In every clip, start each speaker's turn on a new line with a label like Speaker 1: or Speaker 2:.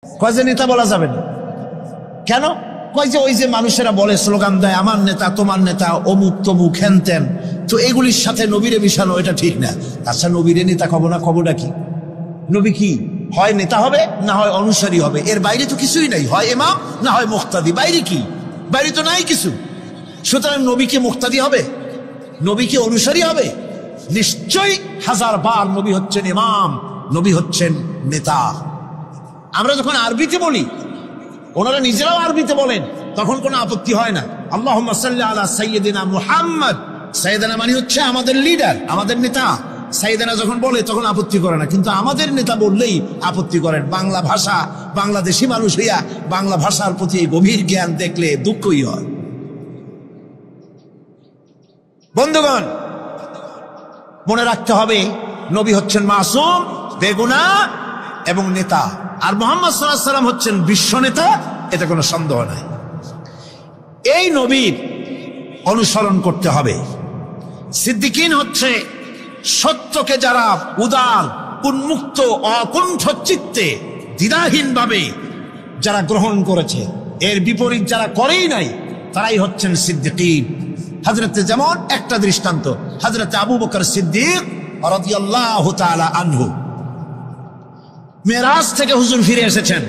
Speaker 1: কয় যে নেতা বলা যাবে না। কেন? কয় যে ওই যে মানুষেরা বলে, স্লোগান দেয়, আমার নেতা, তোমার নেতা, অমুক তমুক হেন তেন, তো এগুলির সাথে নবীরে মিশানো এটা ঠিক না। আচ্ছা, নবীরে নেতা কব না, খবরটা কি? নবী কি হয় নেতা হবে, না হয় অনুসারী হবে, এর বাইরে তো কিছুই নাই। হয় ইমাম, না হয় মুক্তাদি। বাইরে কি? বাইরে তো নাই কিছু। সুতরাং নবী কি মুক্তাদি হবে? নবী কি অনুসারী হবে? নিশ্চয়ই হাজার বার নবী হচ্ছেন ইমাম, নবী হচ্ছেন নেতা। আমরা যখন আরবিতে বলি, ওনারা নিজেরাও আরবিতে বলেন, তখন কোনো আপত্তি হয় না। আল্লাহুম্মা সাল্লি আলা সাইয়্যিদিনা মুহাম্মদ। সাইয়্যিদিনা মানে হচ্ছে আমাদের লিডার, আমাদের নেতা। সাইয়্যিদিনা যখন বলে তখন আপত্তি করে না, কিন্তু আমাদের নেতা বললেই আপত্তি করেন। বাংলা ভাষা, বাংলাদেশি মানুষ হইয়া বাংলা ভাষার প্রতি গভীর জ্ঞান দেখলে দুঃখই হয়। বন্ধুগণ, মনে রাখতে হবে, নবী হচ্ছেন মাসুম, বেগুনাহ এবং নেতা, আর মুহাম্মদ সাল্লাল্লাহু আলাইহি ওয়াসাল্লাম হচ্ছেন বিশ্ব নেতা, এতে কোনো সন্দেহ নাই। এই নবীর অনুসরণ করতে হবে। সিদ্দিকিন হচ্ছে সত্যকে যারা উদার, উন্মুক্ত, অকুণ্ঠ চিত্তে, দ্বিধাহীন ভাবে যারা গ্রহণ করেছে, এর বিপরীত যারা করেই নাই, তারাই হচ্ছেন সিদ্দিকিন। হযরতে, যেমন একটা দৃষ্টান্ত, হযরতে আবু বকর সিদ্দিক রাদিয়াল্লাহু তাআলা আনহু, মেরাজ থেকে হুজুর ফিরে এসেছেন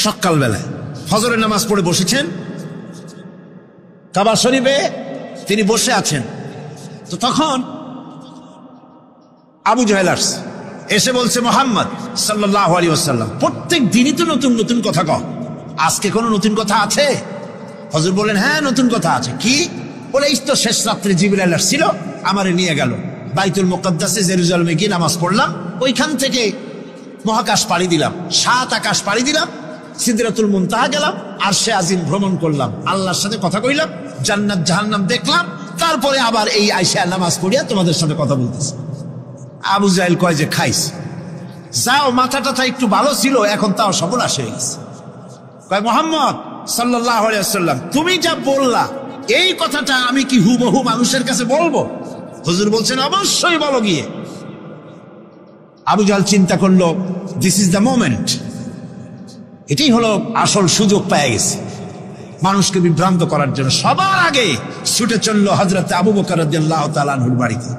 Speaker 1: সকালবেলায়, ফজরের নামাজ পড়ে বসেছেন কাবা শরীফে, তিনি বসে আছেন। তো তখন আবু জাহেল এসে বলছে, মুহাম্মদ সাল্লাল্লাহু আলাইহি ওয়াসাল্লাম, প্রত্যেক দিনই তো নতুন নতুন কথা কও, আজকে কোনো নতুন কথা আছে? হুজুর বললেন, হ্যাঁ নতুন কথা আছে। কি? বলে, এই তো শেষ রাত্রে জিবরাইল আসছিল, আমারে নিয়ে গেল বাইতুল মুকাদ্দাসে, জেরুজালেমে গিয়ে নামাজ পড়লাম, ওইখান থেকে মহাকাশ পাড়ি দিলাম, 7 আকাশ পাড়ি দিলাম, সিদরাতুল মুনতাহা গেলাম, আরশে আজিম ভ্রমণ করলাম, আল্লাহর সাথে কথা কইলাম, জান্নাত জাহান্নাম দেখলাম, তারপরে আবার এই আইসা নামাজ পড়িয়া তোমাদের সাথে কথা বলতেছি। আবু জাহেল কয় যে, খাইস, যাও, মাথা টাথা একটু ভালো ছিল, এখন তাও সর্বনাশ হয়ে গেছে। কয়, মুহাম্মদ সাল্লাল্লাহু আলাইহি ওয়াসাল্লাম, তুমি যা বললা এই কথাটা আমি কি হুবহু মানুষের কাছে বলবো? হুজুর বলছেন, অবশ্যই বলো গিয়ে। আবু জাহেল চিন্তা করলো, দিস ইজ দ্য মোমেন্ট, এটাই হলো আসল সুযোগ পেয়ে গেছে মানুষকে বিভ্রান্ত করার জন্য। সবার আগে ছুটে চললো হযরত আবু বকর রাদিয়াল্লাহু তাআলা আনহুর বাড়িতে,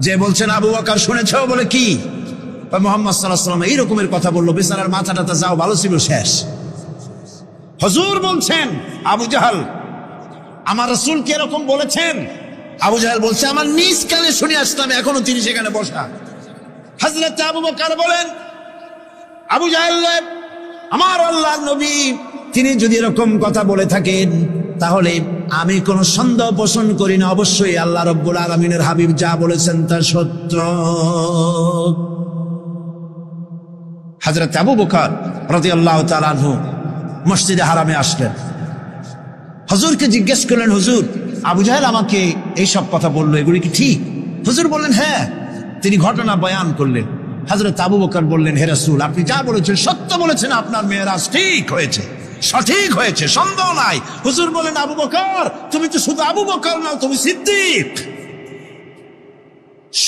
Speaker 1: যে বলছেন, আবু বকর শুনেছ? বলে, কি? মুহাম্মদ সাল্লাল্লাহু আলাইহি ওয়াসাল্লাম এই রকমের কথা বললো, বেচারার মাথাটা যাও ভালো ছিল, শেষ। হুজুর বলছেন, আবু জাহেল, আমার রাসূল কি এরকম বলেছেন? আবু জাহেল বলছে, আমার নিজ কানে শুনে আসলাম, এখনো তিনি সেখানে বসা। হযরত আবু বকর বলেন, আবু জাহেল, আমার আল্লাহর নবী তিনি যদি এরকম কথা বলে থাকেন, তাহলে আমি কোনো সন্দেহ পোষণ করি না, অবশ্যই আল্লাহ রাব্বুল আলামিনের হাবিব যা বলেছেন তা সত্য। হযরত আবু বকর রাদিয়াল্লাহু তাআলা আনহু মসজিদে হারামে আসলেন, হুজুরকে জিজ্ঞেস করলেন, হুজুর, আবু জাহেল আমাকে এইসব কথা বললো, এগুলি কি ঠিক? হুজুর বললেন, হ্যাঁ। তিনি ঘটনা বয়ান করলেন। হযরত আবু বকর বললেন, হে রাসূল, আপনি যা বলেছেন সত্য বলেছেন, আপনার মেরাজ ঠিক হয়েছে, সঠিক হয়েছে, সন্দেহ নাই। হুজুর বলেন, আবু বকর, তুমি তো শুধু আবু বকর নাও, তুমি সিদ্দিক।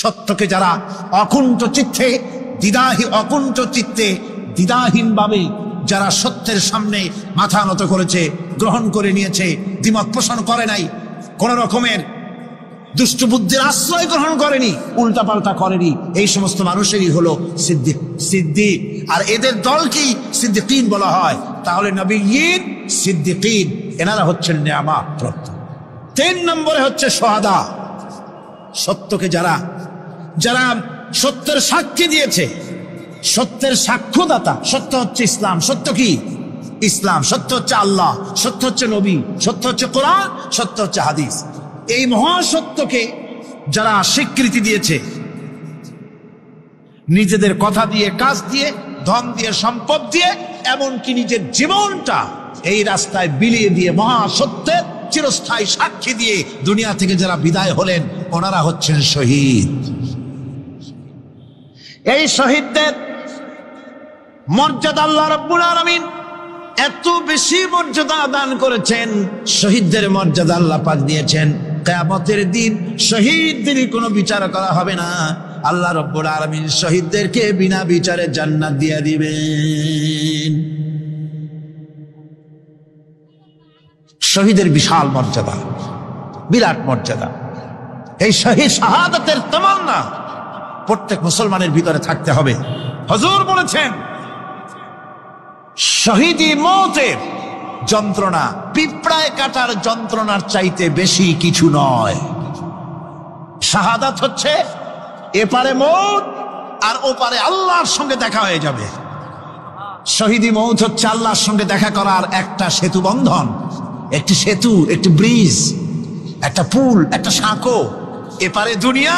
Speaker 1: সত্যকে যারা অকুণ্ঠ চিত্তে, অকুণ্ঠ চিত্তে, দ্বিধাহীন ভাবে যারা সত্যের সামনে মাথা নত করেছে, গ্রহণ করে নিয়েছে, দ্বিমত পোষণ করে নাই, কোন রকমের দুষ্ট বুদ্ধির আশ্রয় গ্রহণ করেনি, উল্টাপাল্টা করেনি, এই সমস্ত মানুষেরই হলো সিদ্দিক। সিদ্দিক, আর এদের দলকেই সিদ্দিকিন বলা হয়। তাহলে নবীয়িন, সিদ্দিকিন, এনারা হচ্ছেন নিয়ামত প্রাপ্ত। 3 নম্বরে হচ্ছে শুহাদা, সত্যকে যারা সত্যের সাক্ষী দিয়েছে, সত্যের সাক্ষ্যদাতা। সত্য হচ্ছে ইসলাম। সত্য কি? ইসলাম। সত্য হচ্ছে আল্লাহ, সত্য হচ্ছে নবী, সত্য হচ্ছে কোরআন, সত্য হচ্ছে হাদিস। এই মহাসত্যকে যারা স্বীকৃতি দিয়েছে, নিজেদের কথা দিয়ে, কাজ দিয়ে, ধন দিয়ে, সম্পদ দিয়ে, এমনকি নিজের জীবনটা এই রাস্তায় বিলিয়ে দিয়ে, মহাসত্যের চিরস্থায়ী সাক্ষী দিয়ে দুনিয়া থেকে যারা বিদায় হলেন, ওনারা হচ্ছেন শহীদ। এই শহীদদের মর্যাদা আল্লাহ রাব্বুল আলামিন এত বেশি মর্যাদা দান করেছেন। শহীদদের মর্যাদা আল্লাহ পাক দিয়েছেন, কিয়ামতের দিন শহীদদের কোনো বিচার করা হবে না, আল্লাহ রব্বুল আলামিন শহীদদেরকে বিনা বিচারে জান্নাত দিয়ে দিবেন। শহীদের বিশাল মর্যাদা, বিরাট মর্যাদা। এই শহীদ শাহাদাতের তামান্না প্রত্যেক মুসলমানের ভিতরে থাকতে হবে। হুজুর বলেছেন শহীদি মওতের যন্ত্রণা পিঁপড়ায় কাটার যন্ত্রণার চাইতে বেশি কিছু নয়। শাহাদাত হচ্ছে এপারে মওত আর ওপারে আল্লাহর সঙ্গে দেখা হয়ে যাবে। শহীদি মওত হচ্ছে আল্লাহর সঙ্গে দেখা করার একটা সেতু বন্ধন, একটি সেতু, একটি ব্রিজ, একটা পুল, একটা সাঁকো। এপারে দুনিয়া,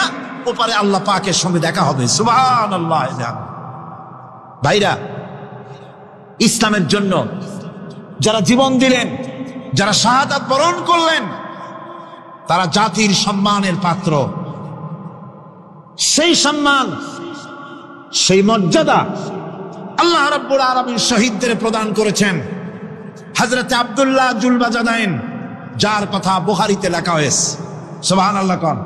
Speaker 1: ওপারে আল্লাহ পাকের সঙ্গে দেখা হবে। সুবহানাল্লাহ। ভাইরা, ইসলামের জন্য যারা জীবন দিলেন, যারা শাহাদাত বরণ করলেন, তারা জাতির সম্মানের পাত্র। সেই সম্মান, সেই মর্যাদা আল্লাহ রাব্বুল আলামিন শহীদদের প্রদান করেছেন। হযরত আব্দুল্লাহ জুলবাজাদাইন, যার কথা বুখারীতে লেখা হয়েছে, সুবহানাল্লাহ কোন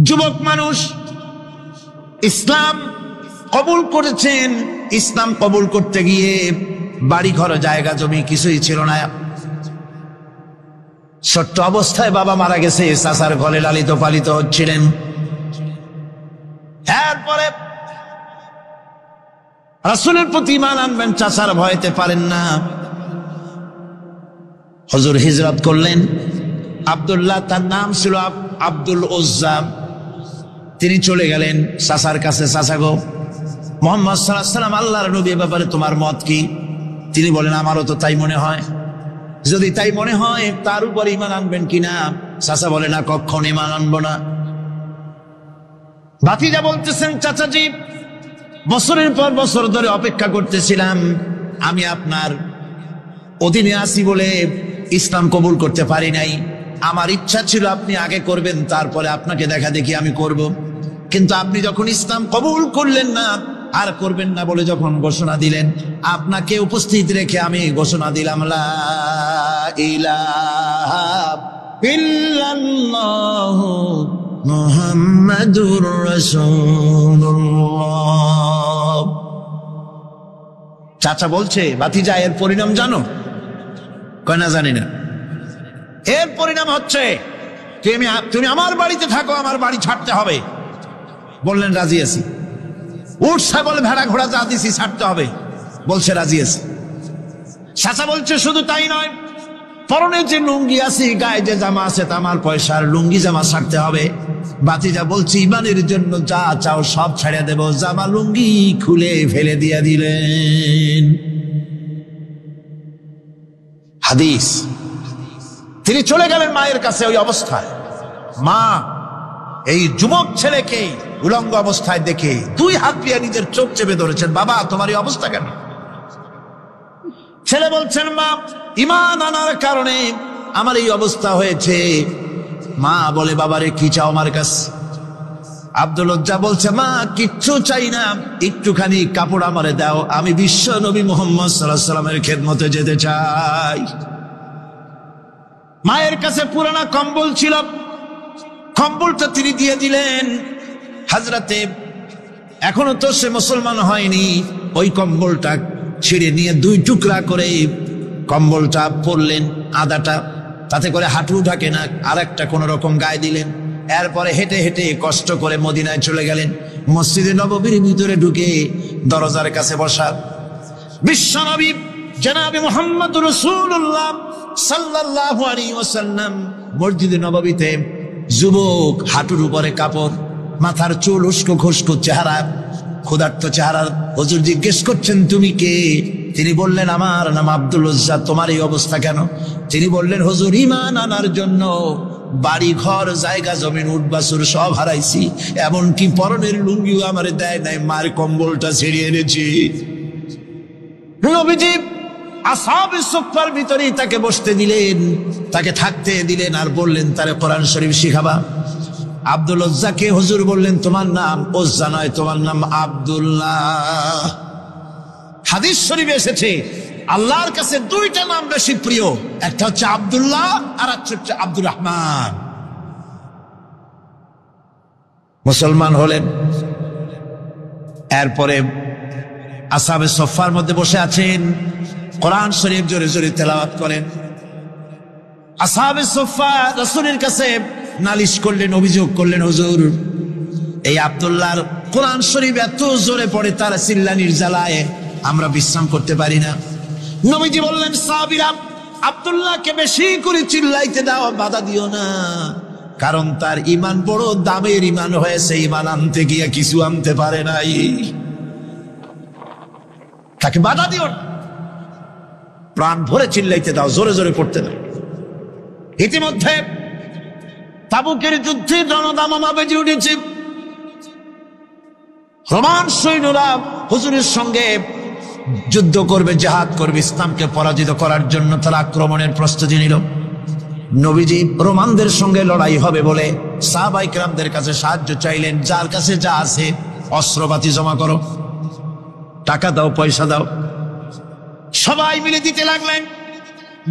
Speaker 1: যুবক মানুষ ইসলাম কবুল করেছেন। ইসলাম কবুল করতে গিয়ে বাড়ি ঘর জায়গা জমি কিছুই ছিল না। ছোট্ট অবস্থায় বাবা মারা গেছে, চাচার ঘরে লালিত পালিত হচ্ছিলেন। এরপরে রাসূলের প্রতি ঈমান আনবেন, চাচার ভয়তে পারেন না। হুজুর হিজরত করলেন। আব্দুল্লাহ, তার নাম ছিল আব্দুল উজ্জা। তিনি চলে গেলেন চাচার কাছে। চাচা গো, মুহাম্মদ সাল্লাল্লাহু আলাইহি ওয়াসাল্লাম আল্লাহর নবী, ব্যাপারে তোমার মত কি? তিনি বলেন আমারও তো তাই মনে হয়। যদি তাই মনে হয় তার উপর ঈমান আনবেন কিনা? চাচা বলে না, কখনো ঈমান আনবো না। ভাতিজা বলতেছেন, চাচাজি বছরের পর বছর ধরে অপেক্ষা করতেছিলাম, আমি আপনার অধীনে আছি বলে ইসলাম কবুল করতে পারি নাই। আমার ইচ্ছা ছিল আপনি আগে করবেন, তারপরে আপনাকে দেখা দেখি আমি করব। কিন্তু আপনি যখন ইসলাম কবুল করলেন না, আর করবেন না বলে যখন ঘোষণা দিলেন, আপনাকে উপস্থিত রেখে আমি ঘোষণা দিলাম লা ইলাহা ইল্লাল্লাহু মুহাম্মাদুর রাসূলুল্লাহ। চাচা বলছে, ভাতিজা এর পরিণাম জানো? কয় না, জানি না। এর পরিণাম হচ্ছে তুমি আমার বাড়িতে থাকো, আমার বাড়ি ছাড়তে হবে। বললেন রাজি আছি। উট ছাগল ভেড়া ঘোড়া যা দিছি ছাড়তে হবে, বলছে রাজি আছি। চাচা বলছে শুধু তাই নয়, পরনে যে লুঙ্গি আছে, গায়ে যে জামা আছে, তামার পয়সার লুঙ্গি জামা ছাড়তে হবে। ভাতিজা বলছে ঈমানের জন্য যা চাও সব ছাড়িয়ে দেব। জামা লুঙ্গি খুলে ফেলে দিয়ে দিলেন। হাদিস। তিনি চলে গেলেন মায়ের কাছে ওই অবস্থায়। মা এই যুবক ছেলেকে উলঙ্গ অবস্থায় দেখে দুই হাত দিয়ে নিজের চোখ চেপে ধরেছেন। বাবা, তোমার এই অবস্থা কেন? ছেলে বলছেন, মা ঈমান আনার কারণে আমার এই অবস্থা হয়েছে। মা বলে, বাবারে কি চাও আমার কাছে? আব্দুল উজ্জা বলছে, মা কিচ্ছু চাই না, একটুখানি কাপড় আমারে দাও, আমি বিশ্ব নবী মুহাম্মদ সাল্লাল্লাহু আলাইহি ওয়াসাল্লামের খেদমতে যেতে চাই। মায়ের কাছে পুরানা কম্বল ছিল, কম্বলটা তিনি দিয়ে দিলেন। হাজরাতে এখনো তো সে মুসলমান হয়নি, ওই কম্বলটা ছিঁড়ে নিয়ে দুই টুকরা করে কম্বলটা পরলেন, আদাটা তাতে করে হাঁটু ঢাকে না, আর একটা কোন রকম গায়ে দিলেন। এরপরে হেঁটে হেঁটে কষ্ট করে মদিনায় চলে গেলেন। মসজিদে নববীর ভিতরে ঢুকে দরজার কাছে বসা বিশ্বনবী জনাবে মুহাম্মদ রাসূলুল্লাহ সাল্লাল্লাহু আলাইহি ওয়াসাল্লাম মসজিদে নববীতে, যুবক, হাঁটুর উপরে কাপড়, মাথার চুল উস্কো খুস্কো চেহারা, ক্ষুধার্ত চেহারা। হুজুর জিজ্ঞেস করছেন, তুমি কে? তিনি বললেন, আমার নাম আব্দুল উজ্জা। তোমার এই অবস্থা কেন? তিনি বললেন, হুজুর ঈমান আনার জন্য বাড়ি ঘর জায়গা জমিন উট বাছুর সব হারাইছি, এমনকি পরনের লুঙ্গিও আমারে দেয় নাই, মার কম্বলটা ছেড়ে এনেছি। নবীজি আসহাবে সুফফার ভিতরেই তাকে বসতে দিলেন, তাকে থাকতে দিলেন, আর বললেন তারে কোরআন শরীফ শিখাবা। আব্দুল উজ্জাকে হুজুর বললেন, তোমার নাম উজ্জা নয়, তোমার নাম আব্দুল্লাহ। হাদিস শরীফে এসেছে আল্লাহর কাছে দুইটা নাম বেশি প্রিয়, একটা হচ্ছে আব্দুল্লাহ আর একটা হচ্ছে আব্দুর রহমান। মুসলমান হলেন। এরপরে আসহাবে সুফফার মধ্যে বসে আছেন, কোরআন শরীফ জোরে জোরে তেলাওয়াত করেন। আসহাবে সুফফা রাসূলের কাছে নালিশ করলেন, অভিযোগ করলেন, হুজুর এই আব্দুল্লাহর কোরআন শরীফ এত জোরে পড়ে, তার চিল্লানির জ্বালায় আমরা বিশ্রাম করতে পারি না। নবীজি বললেন, সাহাবীরা আব্দুল্লাহকে বেশি করে চিল্লাইতে দাও, বাধা দিও না, কারণ তার ঈমান বড় দামের ঈমান হয়েছে, ঈমান আনতে গিয়ে কিছু আনতে পারে নাই, তাকে বাধা দিও না, প্রাণ ভরে চিল্লাইতে দাও, জোরে জোরে পড়তে দাও। ইতিমধ্যে তাবুকের যুদ্ধে রণদামামা বেজে উঠেছে। রোমান সৈন্যরা হুজুরের সঙ্গে যুদ্ধ করবে, জিহাদ করবে, ইসলামকে পরাজিত করার জন্য তারা আক্রমণের প্রস্তুতি নিল। নবীজি রোমানদের সঙ্গে লড়াই হবে বলে সাহাবায়ে কেরামদের কাছে সাহায্য চাইলেন, যার কাছে যা আছে অস্ত্রপাতি জমা করো, টাকা দাও, পয়সা দাও। সবাই মিলে দিতে লাগলেন।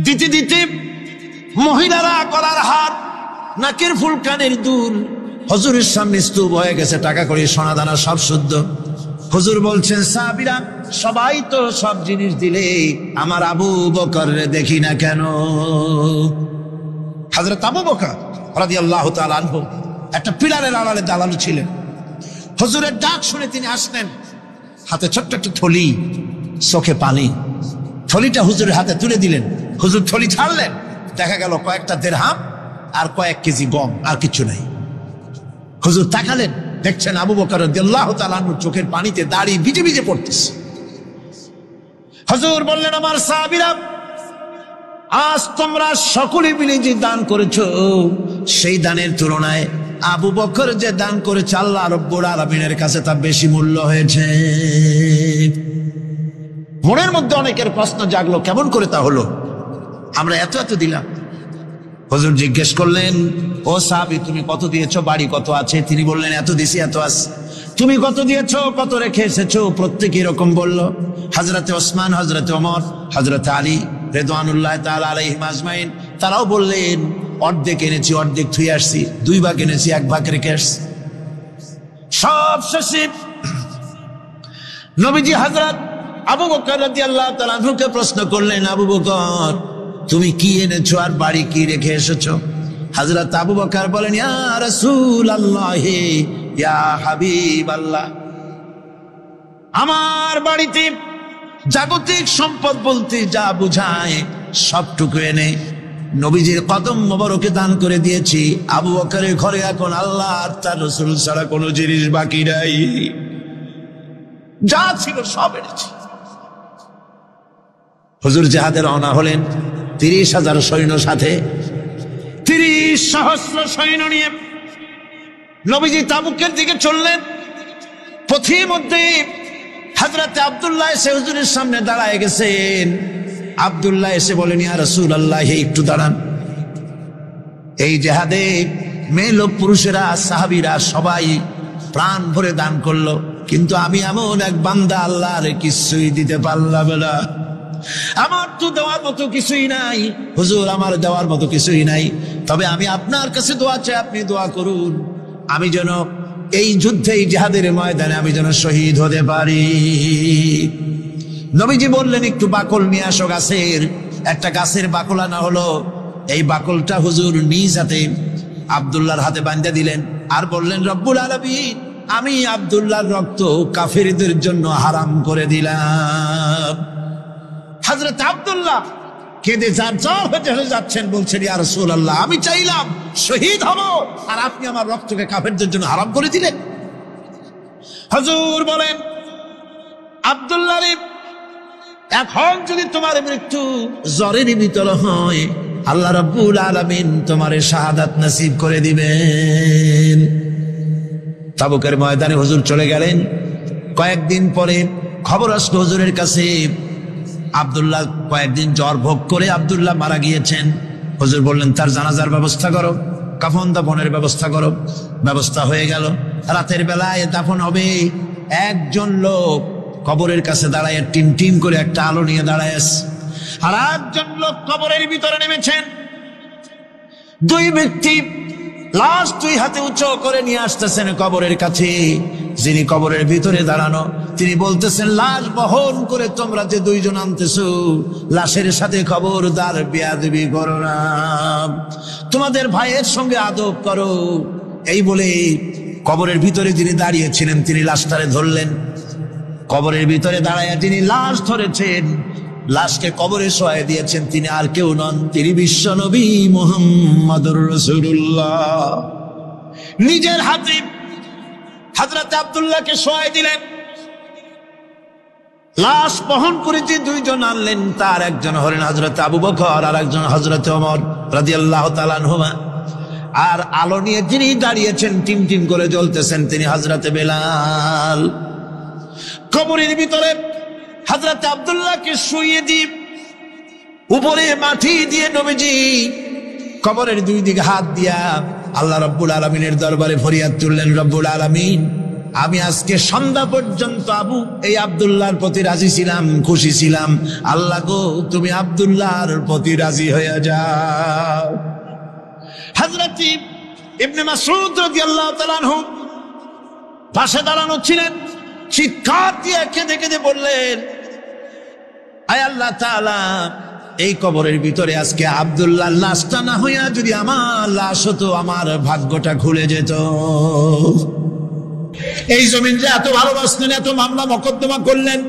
Speaker 1: দিতে দিতে মহিলারা গলার হার, নাকের ফুল, কানের দুল হুজুরের সামনে স্তূপ হয়ে গেছে, টাকা কড়ি, সোনা দানা সব শুদ্ধ। হুজুর বলছেন, সাহাবীরা সবাই তো সব জিনিস দিলে, আমার আবু বকর দেখি না কেন? হযরত আবু বকর রাদিয়াল্লাহু তাআলা আনহু একটা পিলারের আড়ালে দাঁড়ানো ছিলেন। হুজুরের ডাক শুনে তিনি আসলেন, হাতে ছোট্ট একটা থলি, চোখে পানি। থলিটা হুজুরের হাতে তুলে দিলেন। হুজুর থলি ছাড়লেন, দেখা গেল কয়েকটা দিরহাম আর কয়েক কেজি গম, আর কিছু নাই। হুজুর তাকালেন, দেখছেন আবু বকর রাদিয়াল্লাহু তাআলা আনহুর চোখের পানিতে দাড়ি ভিজে ভিজে পড়তেছে। হুজুর বললেন, আমার সাহাবীরা আজ তোমরা সকলে মিলে যে দান করেছো, সেই দানের তুলনায় আবু বকর যে দান করেছে আল্লাহ রাব্বুল আলামিনের কাছে তা বেশি মূল্য হয়েছে। মনের মধ্যে অনেকের প্রশ্ন জাগলো, কেমন করে তা হলো? আমরা এত এত দিলাম। হুজুর জিজ্ঞেস করলেন, ও সাহাবী তুমি কত দিয়েছো, বাড়ি কত আছে? তিনি বললেন, এত দিছি, এত আছে। তুমি কত দিয়েছো, কত রেখে এসেছো? প্রত্যেকে এরকম বলল। হযরতে ওসমান, হযরতে ওমর, হযরতে আলী রিদওয়ানুল্লাহ তাআলা আলাইহিম আজমাইন তারাও বললেন, অর্ধেক এনেছি, অর্ধেক থুই আসছি, 2 ভাগ এনেছি, 1 ভাগ রেখে আসছি। সব শেষে নবীজি হযরত আবু বকর রাদিয়াল্লাহু তাআলা আনহুকে প্রশ্ন করলেন, আবু বকর তুমি কি এনেছো আর বাড়ি কি রেখে এসেছো? হযরত আবু বকর বলেন, ইয়া রাসূলুল্লাহ, ইয়া হাবিবাল্লাহ, আমার বাড়িতে জাগতিক সম্পদ বলতে যা বুঝায় সবটুকু এনে নবীজির কদম মোবারকে দান করে দিয়েছি। আবু বকরের ঘরে এখন আল্লাহ আর তার রাসূল ছাড়া কোনো জিনিস বাকি নাই, যা ছিল সব এনেছি। হুজুর জিহাদে রওনা হলেন 30,000 সৈন্য সাথে, 30 সহস্র সৈন্য নিয়ে নবীজি তাবুকের দিকে চললেন। পথের মধ্যে হযরত আব্দুল্লাহ এসে হুজুরের সামনে দাঁড়ায় গেছেন। আব্দুল্লাহ এসে বলেন, ইয়া রাসূলুল্লাহ, একটু দাঁড়ান। এই জিহাদে মেয়ে লোক, পুরুষেরা, সাহাবীরা সবাই প্রাণ ভরে দান করলো, কিন্তু আমি এমন এক বান্দা, আল্লাহর কিছুই দিতে পারলাম না। আমার তো দেওয়ার মতো কিছুই নাই হুজুর, আমার দেওয়ার মতো কিছুই নাই। তবে আমি আপনার কাছে দোয়া চাই, আপনি দোয়া করুন, আমি যেন এই যুদ্ধে, এই জিহাদের ময়দানে আমি যেন শহীদ হতে পারি। নবীজি বললেন, একটু বাকল নিয়ে আসো গাছের। একটা গাছের বাকল আনা হলো। এই বাকলটা হুজুর নিজ হাতে আব্দুল্লাহর হাতে বাঁধা দিলেন, আর বললেন, রব্বুল আলামিন, আমি আব্দুল্লাহর রক্ত কাফেরদের জন্য হারাম করে দিলাম। হযরত আব্দুল্লাহ কেঁদে জারজার হয়ে যাচ্ছেন, বলছেন, ইয়া রাসূলুল্লাহ, আমি চাইলাম শহীদ হব, আর আপনি আমার রক্তকে কাফেরদের জন্য হারাম করে দিলেন। হুজুর বলেন, আব্দুল্লাহ রে, এখন যদি তোমার মৃত্যু জ্বরের ভিতর হয়, আল্লাহ রাব্বুল আলামিন তোমারে শাহাদাত নসিব করে দিবেন। তাবুকের ময়দানে হুজুর চলে গেলেন। কয়েকদিন পরে খবর আসলো হুজুরের কাছে, আব্দুল্লাহ কয়েকদিন জ্বর ভোগ করে আব্দুল্লাহ মারা গিয়েছেন। হুজুর বললেন, তার জানাজার ব্যবস্থা করো, কাফন দাফনের ব্যবস্থা করো। ব্যবস্থা হয়ে গেল। রাতের বেলায় দাফন হবে। একজন লোক কবরের কাছে দাঁড়ায় টিম টিম করে একটা আলো নিয়ে দাঁড়ায় আছে, আর একজন লোক কবরের ভিতরে নেমেছেন। 2 ব্যক্তি লাশ দুই হাতে উঁচু করে নিয়ে আসতেছেন কবরের কাছে। যিনি কবরের ভিতরে দাঁড়ানো তিনি বলতেছেন, লাশ বহন করে তোমরা যে দুইজন আনতেছো, লাশের সাথে খবরদার বেয়াদবি করো না, তোমাদের ভাইয়ের সঙ্গে আদব করো। এই বলে কবরের ভিতরে যিনি দাঁড়িয়েছিলেন তিনি লাশটারে ধরলেন। কবরের ভিতরে দাঁড়াইয়া যিনি লাশ ধরেছেন, লাশকে কবরে শোয়াই দিয়েছেন, তিনি আর কেউ নন, তিনি বিশ্ব নবী মুহাম্মদুর রাসূলুল্লাহ। নিজের হাতে হযরত আব্দুল্লাহকে শোয়াই দিলেন। লাশ বহন করে যে দুইজন আনলেন, তার একজন হলেন হযরত আবু বকর আর একজন হযরত ওমর রাদিয়াল্লাহু তাআলা আনহুমা। আর আলো নিয়ে যিনি দাঁড়িয়েছেন, টিম টিম করে জ্বলতেছেন, তিনি হযরত বেলাল। কবরের ভিতরে হযরত আব্দুল্লাহকে শুইয়ে দিয়ে উপরে মাটি দিয়ে নবীজি কবরের দুই দিকে হাত দিয়া আল্লাহ রাব্বুল আলামিনের দরবারে ফরিয়াদ তুললেন, রব্বুল আলামিন, আমি আজকে সন্ধ্যা পর্যন্ত এই আব্দুল্লাহর প্রতি রাজি ছিলাম, খুশি ছিলাম। আল্লাহ গো, তুমি আব্দুল্লাহর প্রতি রাজি হয়ে যাও। হযরত ইবনে মাসউদ রাদিয়াল্লাহু তাআলা আনহু পাশে দাঁড়ানো ছিলেন, চিৎকার দিয়ে কেঁদে কেঁদে বললেন, আয় আল্লাহ তাআলা, এই কবরের ভিতরে আজকে আব্দুল্লাহ লাশটা না হইয়া যদি আমার লাশ হতো, আমার ভাগ্যটা খুলে যেত। এই জমিনটা এত ভালোবাসলেন, এত মামলা মকদ্দমা করলেন,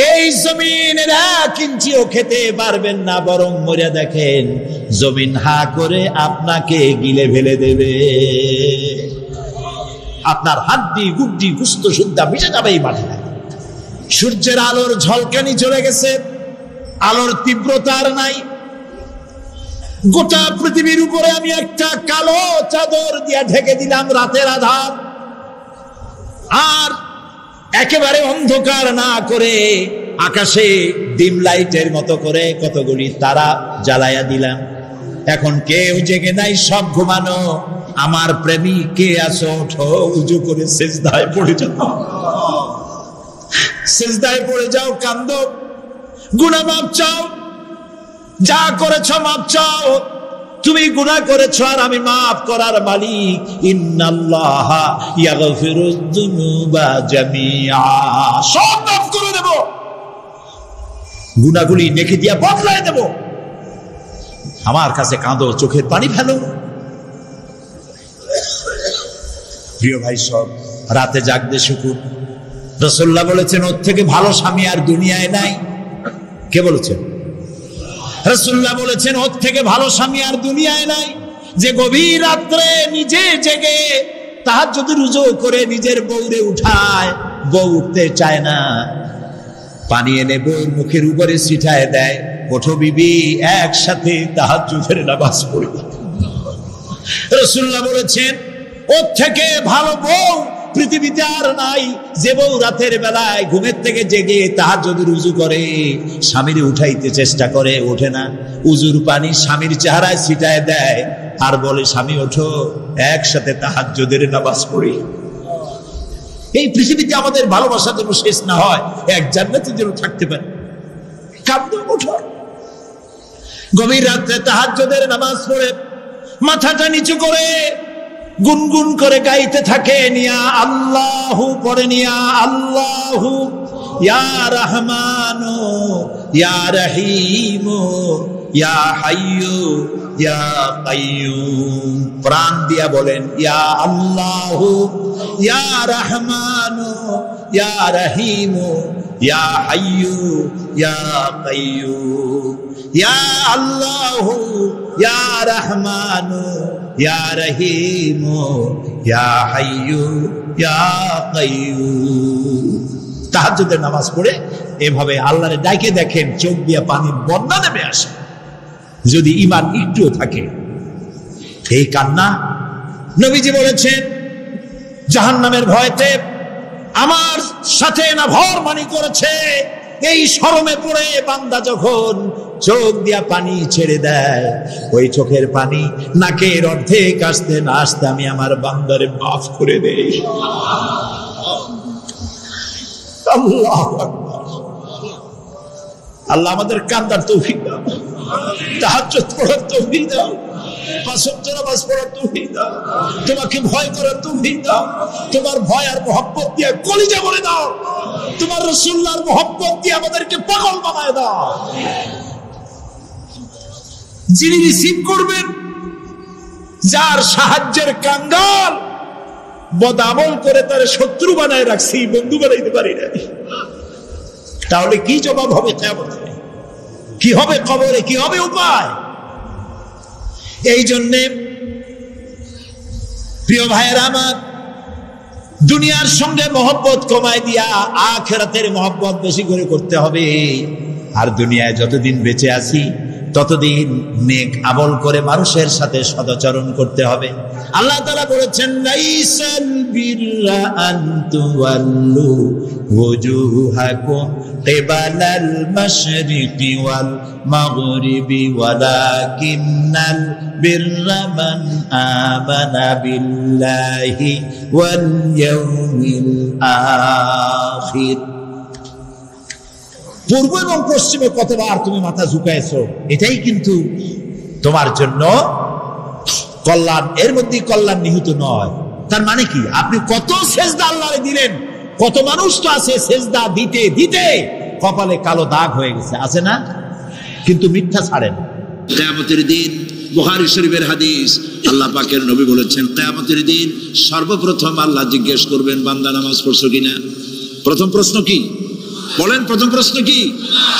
Speaker 1: এই জমিনের এক ইঞ্চিও খেতে পারবেন না, বরং মরে দেখেন জমিন হা করে আপনাকে গিলে ফেলে দেবে। আপনার হাড্ডি গুড্ডি গুস্ত সুদ্ধা মিশে যাবে এই মাটিতে। সূর্যের আলোর ঝলকানি চলে গেছে, আলোর তীব্রতা আর নাই। গোটা পৃথিবীর উপরে আমি একটা কালো চাদর দিয়া ঢেকে দিলাম রাতের আধার, আর একেবারে অন্ধকার না করে আকাশে ডিম লাইটের মতো করে কতগুলি তারা জ্বালাইয়া দিলাম। এখন কেউ জেগে নাই, সব ঘুমানো। আমার প্রেমিক কে আছো, ওঠো, উজু করে সিজদায় পড়ে যাও, সিজদায় পড়ে যাও, কান্দো, গুনাহ মাপ চাও, যা করেছ মাপ চাও। তুমি গুনাহ করেছ আর আমি মাফ করার মালিক। ইন্নাল্লাহা ইয়াগফিরুয যুনুবা জামিআ, সব মাফ করে দেব, গুনাহগুলি নেকি দিয়া বদলায় দেব। আমার কাছে কাঁদো, চোখের পানি ফেলো। প্রিয় ভাই, সব রাতে জাগতে শুকুন। রাসূলুল্লাহ বলেছেন, ওর থেকে ভালো স্বামী আর দুনিয়ায় নাই। কে বলেছেন? রাসূলুল্লাহ বলেছেন, ওর থেকে ভালো স্বামী আর দুনিয়ায় নাই, যে গভীর রাত্রে নিজে জেগে তাহাজ্জুদের রুজু করে নিজের বউরে উঠায়, বউ উঠতে চায় না, পানি এনে বউর মুখের উপরে ছিটায় দেয়, ওঠো বিবি, একসাথে তাহাজ্জুদের নামাজ পড়ি। রাসূলুল্লাহ বলেছেন, ওর থেকে ভালো বউ পৃথিবীতে আর নাই, যে বউ রাতের বেলায় ঘুমের থেকে জেগে তাহাজ্জুদের উযু করে, স্বামীর উঠাইতে চেষ্টা করে, ওঠে না, উযুর পানি স্বামীর চেহারায় ছিটায় দেয়, আর বলে, স্বামী ওঠো, একসাথে তাহাজ্জুদের নামাজ পড়ি। এই পৃথিবীতে আমাদের ভালোবাসা যেন শেষ না হয়, এক জান্নাতে যেন থাকতে পারে। কাঁদো, ওঠো। গভীর রাত্রে তাহাজ্জুদের নামাজ পড়ে মাথাটা নিচু করে গুনগুন করে গাইতে থাকে, নিয়া আল্লাহু পড়ে, নিয়া আল্লাহু, ইয়া রহমানু, ইয়া রহিমু, ইয়া হাইয়ু, ইয়া কাইয়ুম। প্রাণ দিয়া বলেন, ইয়া আল্লাহু, ইয়া রহমানু, ইয়া রহিমু, ইয়া হাইয়ু, ইয়া কাইয়ুম। ইয়া আল্লাহু, ইয়া রহমানু, ইয়া রহিমু, ইয়া হাইয়ু, ইয়া কাইয়ুম। তাহাজ্জুদের নামাজ পড়ে এভাবে আল্লাহরে ডাকে দেখেন, চোখ দিয়া পানির বন্যা নেমে আসে, যদি ঈমান একটুও থাকে। এই কান্না, নবীজি বলেছেন, জাহান্নামের ভয়তে আমার সাথে না ভরমানি করেছে, এই শরমে পড়ে বান্দা যখন চোখ দিয়া পানি ছেড়ে দেয়, ওই চোখের পানি নাকের অর্ধেক আসতে না আসতে আমি আমার বান্দারে মাফ করে দেই। আল্লাহু আকবার। আল্লাহ আমাদের কান্দার তৌফিক দাও, তাহাজ্জুদ পড়ার তৌফিক দাও। পাঁচ ওয়াক্ত নামাজ পড়ার তৌফিক দাও, তোমাকে ভয় করার তৌফিক দাও, তোমার ভয় আর মহব্বত দিয়ে কলিজা ভরে দাও, তোমার রাসূলুল্লাহর মহব্বত দিয়ে আমাদেরকে পাগল বানায় দাও। যিনি রিসিভ করবেন, যার সাহায্যের কাঙ্গাল, বদামল করে তার শত্রু বানায় রাখছি, বন্ধু বানাইতে পারি না, তাহলে কি জবাব হবে কিয়ামতে? কি হবে কবরে? কি হবে উপায়? এই জন্যে প্রিয় ভাইয়েরা আমার, দুনিয়ার সঙ্গে মহব্বত কমায় দিয়া আখিরাতের মহব্বত বেশি করে করতে হবে। আর দুনিয়ায় যতদিন বেঁচে আছি ততদিন নেক আমল করে মানুষের সাথে সদাচরণ করতে হবে। আল্লাহ তাআলা বলেছেন, লাইসাল বিররা আন তুওয়াল্লু ওয়াজুহাকুম কিবালাল মাশরিকি ওয়াল মাগরিবি ওয়ালাকিন্নাল বিররা মান আমানা বিল্লাহি ওয়াল ইয়াউমিল আখির। পূর্ব এবং পশ্চিমে কতবার তুমি মাথা ঝুঁকাইছো, এটাই কিন্তু তোমার জন্য কল্যাণ। এর মধ্যে কল্যাণ নিহিত নয়। তার মানে কি? আপনি কত সেজদা আল্লাহরে দিলেন, কত মানুষ তো আছে সেজদা দিতে দিতে কপালে কালো দাগ হয়ে গেছে, আছে না? কিন্তু মিথ্যা ছাড়েন। কিয়ামতের দিন, বুখারী শরীফের হাদিস, আল্লাহ পাকের নবী বলেছেন, কিয়ামতের দিন সর্বপ্রথম আল্লাহ জিজ্ঞেস করবেন, বান্দা নামাজ পড়ছো কিনা? প্রথম প্রশ্ন কি? বলেন, প্রথম প্রশ্ন কি?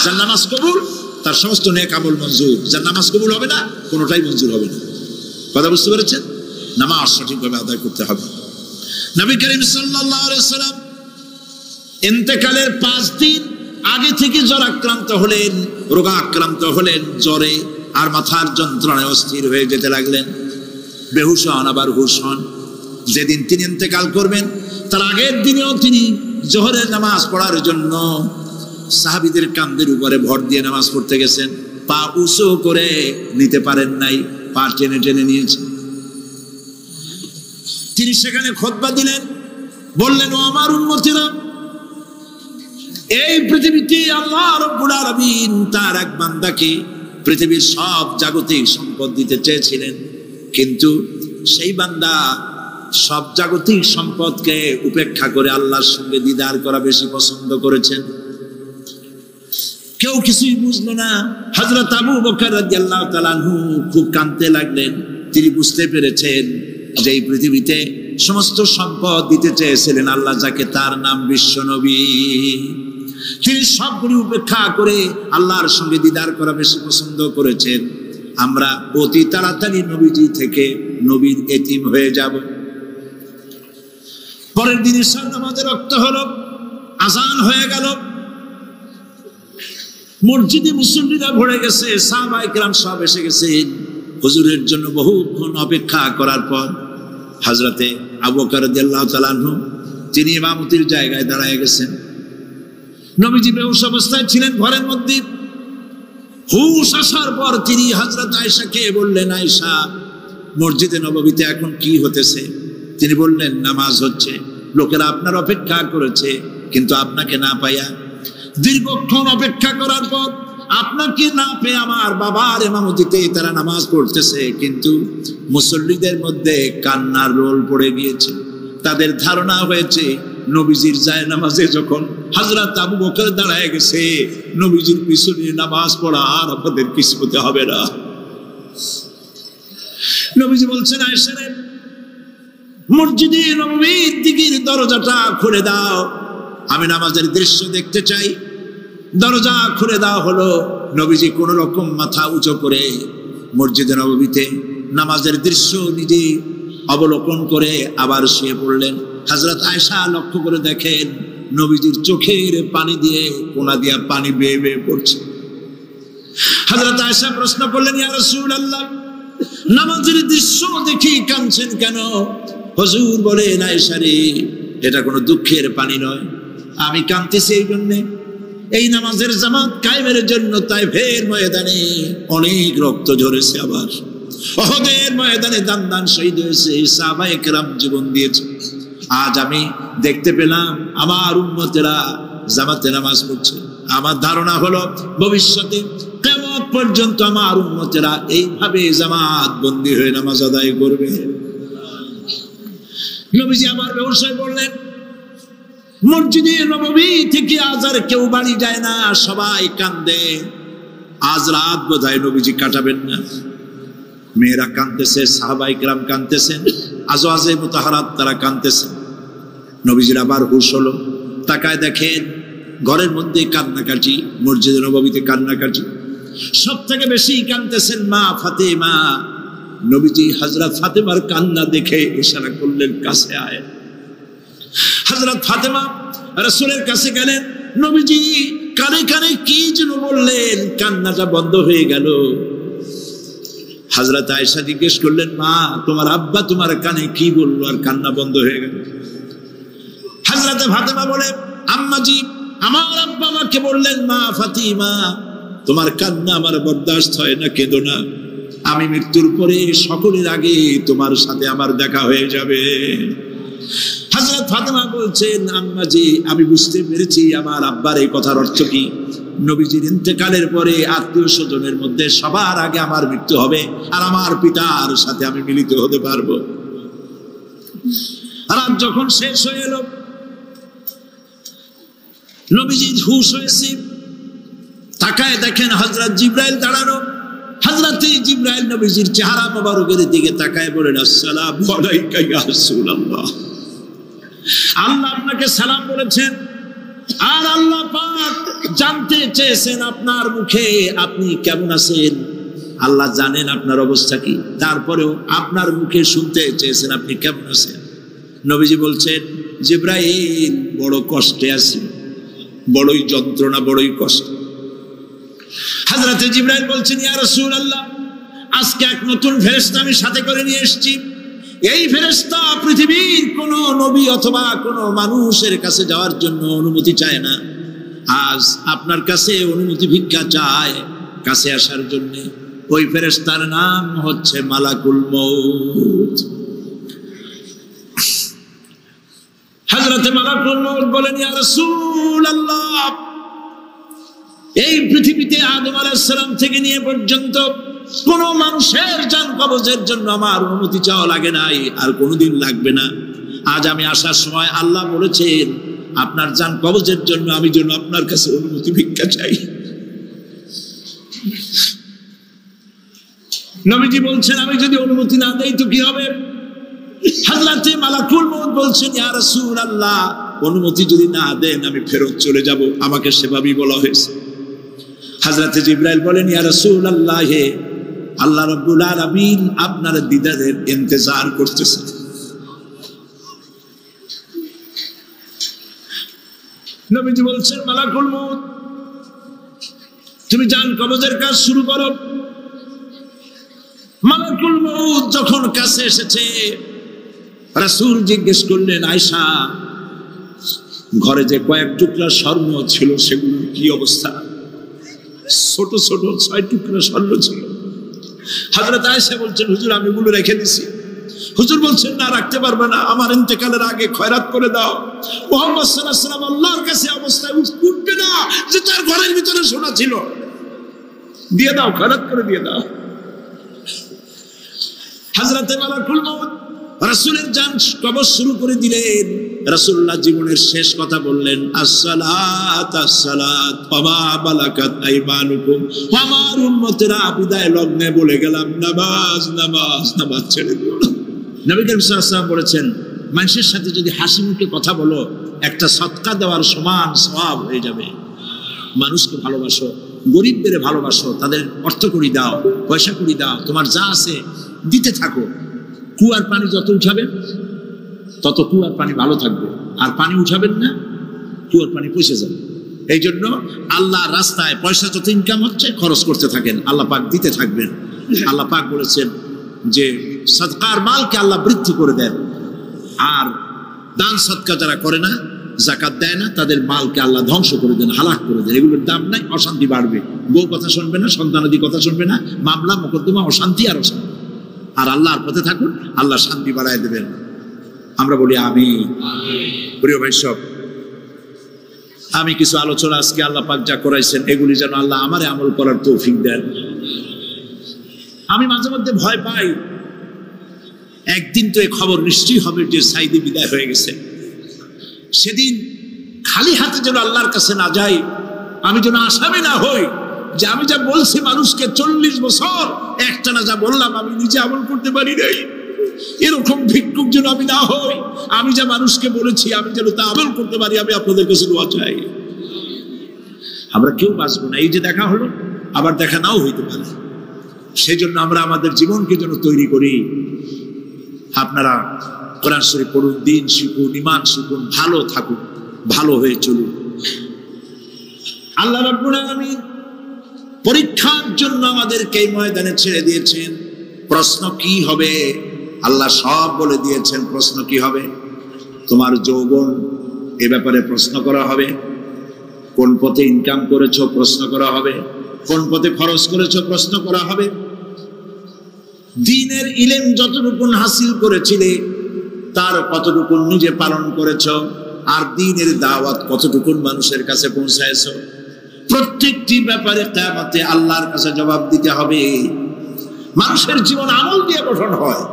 Speaker 1: যার নামাজ কবুল, তার সমস্ত নেক আমল মঞ্জুর। যার নামাজ কবুল হবে না, কোনোটাই মঞ্জুর হবে না। কথা বুঝতে পেরেছেন? নামাজ সঠিকভাবে আদায় করতে হবে। নবী করিম সাল্লাল্লাহু আলাইহি ওয়াসাল্লাম ইন্তেকালের 5 দিন আগে থেকে জ্বরাক্রান্ত হলেন, রোগাক্রান্ত হলেন, জ্বরে আর মাথার যন্ত্রণায় অস্থির হয়ে যেতে লাগলেন, বেহুশ হন, আবার হুশ হন। যেদিন তিনি ইন্তেকাল করবেন তার আগের দিনেও তিনি জোহরের নামাজ পড়ার জন্য সাহাবীদের কাঁধের উপরে ভর দিয়ে নামাজ পড়তে গেছেন। পা উঁচু করে নিতে পারেন নাই, পা টেনে টেনে নিয়েছেন। তিনি সেখানে খুতবা দিলেন, বললেন, ও আমার উম্মতেরা, এই পৃথিবীতে আল্লাহ রাব্বুল আলামিন তার এক বান্দাকে পৃথিবীর সব জাগতিক সম্পদ দিতে চেয়েছিলেন, কিন্তু সেই বান্দা সব জাগতিক সম্পদকে উপেক্ষা করে আল্লাহর সঙ্গে দিদার করা বেশি পছন্দ করেছেন। কেউ কিছুই বুঝলো না। হযরত আবু বকর রাদিয়াল্লাহু তাআলা আনহু খুব কাঁদতে লাগলেন। তিনি বুঝতে পেরেছেন যে এই পৃথিবীতে সমস্ত সম্পদ দিতে চেয়েছিলেন আল্লাহ যাকে, তার নাম বিশ্বনবী। তিনি সবগুলি উপেক্ষা করে আল্লাহর সঙ্গে দিদার করা বেশি পছন্দ করেছেন। আমরা অতি তাড়াতাড়ি নবীজি থেকে নবীর এতিম হয়ে যাব। পরের দিন ঈশার নামাজের রক্ত হলো, আজান হয়ে গেল, মসজিদে মুসল্লিরা ভরে গেছে, সাহাবায়ে কেরাম সব এসে গেছেন। হুজুরের জন্য বহুক্ষণ অপেক্ষা করার পর হযরতে আবু বকর রাদিয়াল্লাহু তাআলা আনহু তিনি ইমামতির জায়গায় দাঁড়ায় গেছেন। নবীজি বেহুশ অবস্থায় ছিলেন ঘরের মধ্যে। হুশ আসার পর তিনি হযরত আয়েশাকে বললেন, আয়েশা, মসজিদে নববীতে এখন কি হতেছে? তিনি বললেন, নামাজ হচ্ছে। লোকেরা আপনার অপেক্ষা করেছে, কিন্তু আপনাকে না পাইয়া দীর্ঘক্ষণ অপেক্ষা করার পর আপনাকে না পেয়ে আমার বাবার ইমামতিতে তারা নামাজ পড়তেছে, কিন্তু মুসল্লিদের মধ্যে কান্নার রোল পড়ে গিয়েছে। তাদের ধারণা হয়েছে নবীজির জায়নামাজে যখন হযরত আবু বকর দাঁড়ায় গেছে, নবীজির পিছনে নামাজ পড়া আর আমাদের কিসমতে হবে না। নবীজি বলছেন, আয়েশা রে, মসজিদে নববীর দিকের দরজাটা খুলে দাও, আমি নামাজের দৃশ্য দেখতে চাই। দরজা খুলে দেওয়া হলো। নবীজি কোন রকম মাথা উঁচু করে মসজিদে নববীতে নামাজের দৃশ্য নিজে অবলোকন করে আবার শুয়ে পড়লেন। হযরত আয়েশা লক্ষ্য করে দেখেন নবীজির চোখের পানি দিয়ে কোনা দিয়া পানি বেয়ে বেয়ে পড়ছে। হযরত আয়েশা প্রশ্ন করলেন, ইয়া রাসূলুল্লাহ, নামাজের দৃশ্য দেখি কাঁদছেন কেন? হুজুর বলেন, আয়েশা রে, এটা কোনো দুঃখের পানি নয়, আমি কাঁদতেছি এই জন্যে, এই নামাজের জামাত কায়েমের জন্য তাইফের ময়দানে অনেক রক্ত ঝরেছে, আবার উহুদের ময়দানে দান দান শহীদ হয়েছে, সাহাবায়ে কেরাম জীবন দিয়েছে। আজ আমি দেখতে পেলাম আমার উম্মতেরা জামাতে নামাজ পড়ছে। আমার ধারণা হলো ভবিষ্যতে কিয়ামত পর্যন্ত আমার উম্মতেরা এইভাবে জামাত বন্দী হয়ে নামাজ আদায় করবে। নবীজি আবার ব্যবসায় বললেন, মসজিদে নববী থেকে আজ আর কেউ বাড়ি যায় না, সবাই কান্দে। আজ রাত বোধহয় নবীজি কাটাবেন না। মেয়েরা কাঁদতেছে, সাহাবায়ে কেরাম কাঁদতেছেন, আজওয়াজে মুতাহারাত তারা কাঁদতেছেন। নবীজির আবার হুঁশ হলো, তাকায় দেখেন ঘরের মধ্যে কান্নাকাটি, মসজিদে নববীতে কান্নাকাটি। সব থেকে বেশি কাঁদতেছেন মা ফাতেমা। নবীজি হযরত ফাতেমার কান্না দেখে ইশারা করলেন, কাছে আয়। হযরত ফাতেমা রাসূলের কাছে গেলেন। নবীজি কানে কানে কি যেন বললেন, কান্নাটা বন্ধ হয়ে গেল। হযরত আয়েশা জিজ্ঞেস করলেন, মা তোমার আব্বা তোমার কানে কি বললো আর কান্না বন্ধ হয়ে গেল? হযরত ফাতেমা বলে, আম্মাজি আমার আব্বা আমাকে বললেন, মা ফাতিমা তোমার কান্না আমার বরদাস্ত হয় না, কেঁদো না। আমি মৃত্যুর পরে সকলের আগে তোমার সাথে আমার দেখা হয়ে যাবে। হযরত ফাতেমা বলছেন, আম্মাজি আমি বুঝতে পেরেছি আমার আব্বার এই কথার অর্থ কি। নবীজির ইন্তেকালের পরে আত্মীয় স্বজনের মধ্যে সবার আগে আমার মৃত্যু হবে, আর আমার পিতার সাথে আমি মিলিত হতে পারবো। রাত যখন শেষ হয়ে এলো, নবীজি হুঁশ হয়েছে, তাকায় দেখেন হযরত জিবরাইল দাঁড়ানো। হযরত জিবরাইল নবীজির চেহারা মোবারকের দিকে তাকায় বলেন, আসসালামু আলাইকা ইয়া রাসূলুল্লাহ। আল্লাহ আপনাকে সালাম বলেছেন, আর আল্লাহ পাক জানতে চেয়েছেন আপনার মুখে আপনি কেমন আছেন। আল্লাহ জানেন আপনার অবস্থা কি, তারপরেও আপনার মুখে শুনতে চেয়েছেন আপনি কেমন আছেন। নবীজি বলছেন, জিবরাইল বড় কষ্টে আছি, বড়ই যন্ত্রণা, বড়ই কষ্ট। হযরত জিবরাইল বলছেন, ইয়া রাসূলুল্লাহ আজকে এক নতুন ফেরেশতা আমি সাথে করে নিয়ে এসেছি। এই ফেরেশতা পৃথিবীর কোন নবী অথবা কোন মানুষের কাছে যাওয়ার জন্য অনুমতি চায় না, আজ আপনার কাছে অনুমতি ভিক্ষা চায় কাছে আসার জন্য। ওই ফেরেশতার নাম হচ্ছে মালাকুল মউত। হযরত মালাকুল মউত বলেন, ইয়া রাসূলুল্লাহ এই পৃথিবীতে আদম আলাইহিস সালাম থেকে নিয়ে পর্যন্ত কোন মানুষের জান কবজের জন্য আমার অনুমতি চাওয়া লাগে নাই, আর কোনোদিন লাগবে না। আজ আমি আসার সময় আল্লাহ বলেছেন আপনার জান কবজের জন্য আমি যেন আপনার কাছে অনুমতি ভিক্ষা চাই। নবীজি বলছেন, আমি যদি অনুমতি না দেই তো কি হবে? হযরত মালাকুল মউত বলছেন, ইয়া রাসূলুল্লাহ অনুমতি যদি না দেন আমি ফেরত চলে যাব, আমাকে সেভাবেই বলা হয়েছে। হযরত জিবরাইল বলেন, ইয়া রাসূলুল্লাহ আল্লাহ রাব্বুল আলামিন আপনার দিদারের ইন্তজার করতেছেন। নবীজি বলছেন, মালাকুল মউত তুমি জান কবজের কাজ শুরু করো। মালাকুল মউত যখন কাছে এসেছে, রাসূল জিজ্ঞেস করলেন, আয়েশা ঘরে যে কয়েক টুকরা স্বর্ণ ছিল সেগুলোর কি অবস্থা? ছোট ছোট 6 টুকরা স্বর্ণ ছিল। হযরত আয়েশা বলছেন, হুজুর আমি এগুলো রেখে দিছি। হুজুর বলছেন, না রাখতে পারবে না, আমার ইন্তেকালের আগে খয়রাত করে দাও। মুহাম্মদ সাল্লাল্লাহু আলাইহি ওয়াসাল্লাম আল্লাহর কাছে অবস্থায় উঠবে না যে তার ঘরের ভিতরে সোনা ছিল, দিয়ে দাও, খয়রাত করে দিয়ে দাও। হযরত মালাকুল মউত রাসূলের জান কবজ শুরু করে দিলেন। রাসূলুল্লাহ জীবনের শেষ কথা বললেন, আসসালাত আসসালাত ওয়া মা বালাকাত আইমানুকুম। আমার উম্মতেরা বিদায় লগ্নে বলে গেলাম, নামাজ নামাজ নামাজ ছেড়ে দিও না। নবী করিম সাল্লাল্লাহু আলাইহি ওয়াসাল্লাম বলেছেন, মানুষের সাথে যদি হাসি মুখে কথা বলো একটা সদকা দেওয়ার সমান সওয়াব হয়ে যাবে। মানুষকে ভালোবাসো, গরিবদের ভালোবাসো, তাদের অর্থ করি দাও, পয়সা করি দাও, তোমার যা আছে দিতে থাকো। কুয়ার পানি যত উঠাবেন তত কুয়ার পানি ভালো থাকবে, আর পানি উঠাবেন না কুয়ার পানি পচে যাবে। এই জন্য আল্লাহর রাস্তায় পয়সা যত ইনকাম হচ্ছে খরচ করতে থাকেন, আল্লাহ পাক দিতে থাকবেন। আল্লাহ পাক বলেছেন যে সদকার মালকে আল্লাহ বৃদ্ধি করে দেন, আর দান সদকা যারা করে না, যাকাত দেয় না, তাদের মালকে আল্লাহ ধ্বংস করে দেন, হালাক করে দেন। এগুলোর দাম নাই, অশান্তি বাড়বে। বউ কথা শুনবে না, সন্তানাদি কথা শুনবে না, মামলা মোকদ্দমা, অশান্তি আর অশান্তি। আর আল্লাহর পথে থাকুন, আল্লাহ শান্তি বাড়ায় দেবেন। আমরা বলি আমিন। প্রিয় ভাই সব, আমি কিছু আলোচনা আজকে আল্লাহ পাক যা করাইছেন এগুলি যেন আল্লাহ আমারে আমল করার তৌফিক দেন।
Speaker 2: আমি মাঝে মধ্যে ভয় পাই, একদিন তো এই খবর নিশ্চয়ই হবে যে সাইদি বিদায় হয়ে গেছে। সেদিন খালি হাতে যেন আল্লাহর কাছে না যাই, আমি যেন আসামি না হই যে আমি যা বলছি মানুষকে 40 বছর একটানা যা বললাম আমি নিজে আমল করতে পারি নাই। এরকম ভিক্ষুক যেন আমি না হই, আমি যা মানুষকে বলেছি আমি যেন তা আমল করতে পারি। আমি আপনাদের কাছে দোয়া চাই। আমরা কেউ বাঁচবো না, এই যে দেখা হলো আবার দেখা নাও হইতে পারে। সেই জন্য আমরা আমাদের জীবনকে যেন তৈরি করি। আপনারা কোরআন শরীফ পড়ুন, দিন শিখুন, ঈমান শিখুন, ভালো থাকুন, ভালো হয়ে চলুন। আল্লাহ রাব্বুল আলামিন পরীক্ষার জন্য আমাদেরকে এই ময়দানে ছেড়ে দিয়েছেন। প্রশ্ন কি হবে আল্লাহ সব বলে দিয়েছেন। প্রশ্ন কি হবে? তোমার যৌবন, এ ব্যাপারে প্রশ্ন করা হবে। কোন পথে ইনকাম করেছো প্রশ্ন করা হবে। কোন পথে খরচ করেছো প্রশ্ন করা হবে। দ্বীনের ইলম যতটুকু হাসিল করেছিলে তার কতটুকু নিজে পালন করেছো, আর দ্বীনের দাওয়াত কতটুকু মানুষের কাছে পৌঁছায়ছো। প্রত্যেকটি ব্যাপারে কিয়ামতে আল্লাহর কাছে জবাব দিতে হবে। মানুষের জীবন আমল দিয়ে গঠন হয়,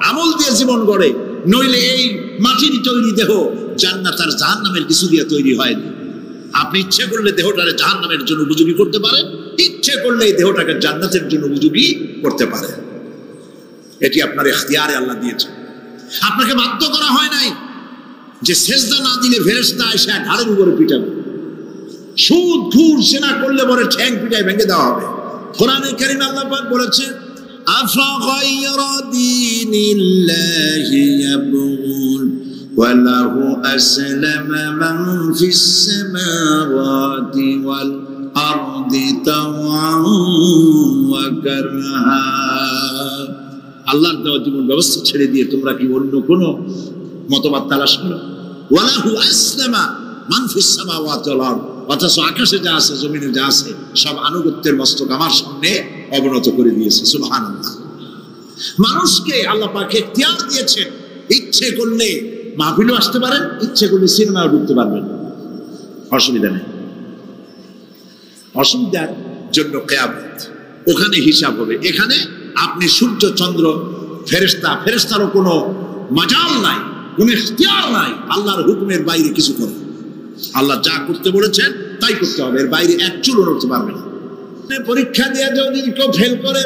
Speaker 2: আমল দিয়ে জীবন গড়ে। নইলে এই মাটির তৈরি দেহ জান্নাত আর জাহান্নামের কিছু দিয়ে তৈরি হয় না। আপনি ইচ্ছে করলে দেহটাকে জাহান্নামের জন্য উপযোগী করতে পারেন, ইচ্ছে করলে এই দেহটাকে জান্নাতের জন্য উপযোগী করতে পারেন। এটি আপনার ইখতিয়ারে আল্লাহ দিয়েছেন। আপনাকে বাধ্য করা হয় নাই যে সেজদা না দিলে ফেরেশতা এসে ঘাড়ের উপরে পিটাবে। সুদ ঘুষ সেনা করলে পরে ঠ্যাং পিটায় ভেঙে দেওয়া হবে। কোরআনে কারীমে আল্লাহ পাক বলেছেন, আফাগায়রা দীনিল্লাহি ইয়াবগুন ওয়া লাহু আসলামা মান ফিস সামাওয়াতি ওয়াল আরদি তাওআন ওয়া কারহা। আল্লাহর দেওয়া জীবন ব্যবস্থা ছেড়ে দিয়ে তোমরা কি অন্য কোনো মতবাদ তালাশ করো? ওয়া লাহু আসলামা মান ফিস সামাওয়াতি ওয়াল আরদ, অথচ আকাশে যা আছে জমিনে যা আছে সব আনুগত্যের মস্তক আমার সামনে অবনত করে দিয়েছে। সুবহানাল্লাহ। মানুষকে আল্লাহ পাক ইখতিয়ার দিয়েছেন। ইচ্ছে করলে মাহফিলও আসতে পারেন, ইচ্ছে করলে সিনেমাও ঢুকতে পারবেন, অসুবিধা নেই। অসুবিধার জন্য কিয়ামত, ওখানে হিসাব হবে। এখানে আপনি সূর্য চন্দ্র ফেরেশতারও কোনো মাজাল নাই, কোনো ইখতিয়ার নাই আল্লাহর হুকুমের বাইরে কিছু করে। আল্লাহ যা করতে বলেছেন তাই করতে হবে, এর বাইরে এক চুলও নড়তে পারবে না। পরীক্ষা দিয়ে যদি কেউ ফেল করে,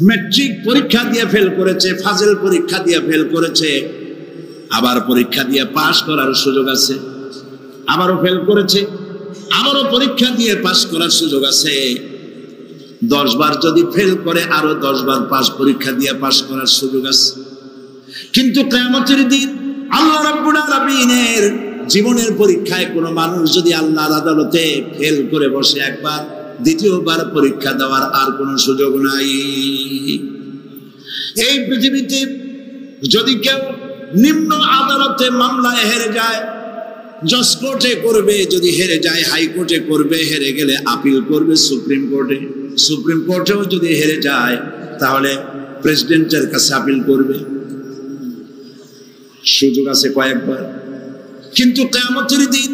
Speaker 2: ম্যাট্রিক পরীক্ষা দিয়ে ফেল করেছে, ফাজেল পরীক্ষা দিয়ে ফেল করেছে, আবার পরীক্ষা দিয়ে পাশ করার সুযোগ আছে। আবারও ফেল করেছে, আবারও পরীক্ষা দিয়ে পাশ করার সুযোগ আছে। 10 বার যদি ফেল করে আরো 10 বার পরীক্ষা দিয়ে পাশ করার সুযোগ আছে। কিন্তু কিয়ামতের দিন আল্লাহ রাব্বুল আলামিনের জীবনের পরীক্ষায় কোনো মানুষ যদি আল্লাহর আদালতে ফেল করে বসে একবার, দ্বিতীয়বার পরীক্ষা দেওয়ার আর কোনো সুযোগ নাই। এই পৃথিবীতে যদি কেউ নিম্ন আদালতে মামলায় হেরে যায়, জজ কোর্টে করবে, যদি হেরে যায় হাইকোর্টে করবে, হেরে গেলে আপিল করবে সুপ্রিম কোর্টে, সুপ্রিম কোর্টেও যদি হেরে যায় তাহলে প্রেসিডেন্টের কাছে আপিল করবে। সুযোগ আছে কয়েকবার। কিন্তু কিয়ামতের দিন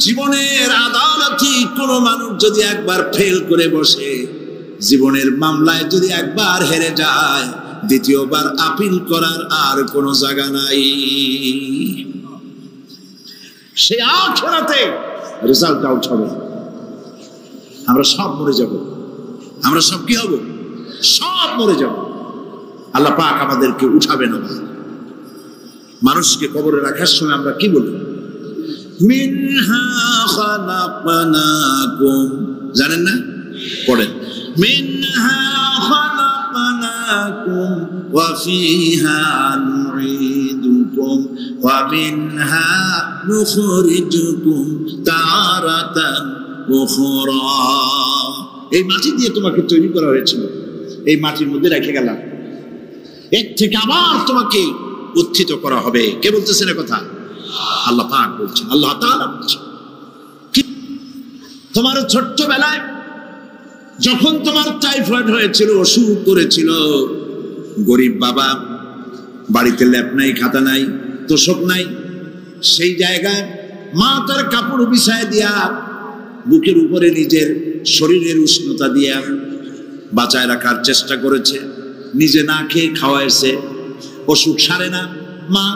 Speaker 2: জীবনের আদালতে কোনো মানুষ যদি একবার ফেল করে বসে, জীবনের মামলায় যদি একবার হেরে যায়, দ্বিতীয়বার আপিল করার আর কোনো জায়গা নাই। সে আখিরাতে রেজাল্ট আউট হবে। আমরা সব মরে যাব। আমরা সব কি হব? সব মরে যাব। আল্লাহ পাক আমাদেরকে উঠাবে না। মানুষকে কবরে রাখার সময় আমরা কি বলি? মিনহা খালাকনাকুম, জানেন না? পড়েন, মিনহা খালাকনাকুম ওয়া ফিহা নুঈদুকুম ওয়া মিনহা নুখরিজুকুম তারাতান উখরা। এই মাটি দিয়ে তোমাকে তৈরি করা হয়েছিল, এই মাটির মধ্যে রেখে গেলাম, এর থেকে আবার তোমাকে উত্থিত করা হবে। কে বলতেছেন এ কথা? আল্লাহ পাক বলছেন, আল্লাহ তাআলা বলছেন। তোমার ছোট্টবেলায় যখন তোমার টাইফয়েড হয়েছিল, অসুখ করেছিল, গরিব বাবা, বাড়িতে ল্যাপ নাই, খাতা নাই, তোষক নাই, সেই জায়গায় মা তার কাপড় বিছায় দিয়া বুকের উপরে নিজের শরীরের উষ্ণতা দিয়া বাঁচায় রাখার চেষ্টা করেছে, নিজে না খেয়ে খাওয়াইছে, অসুখ সারে না। মা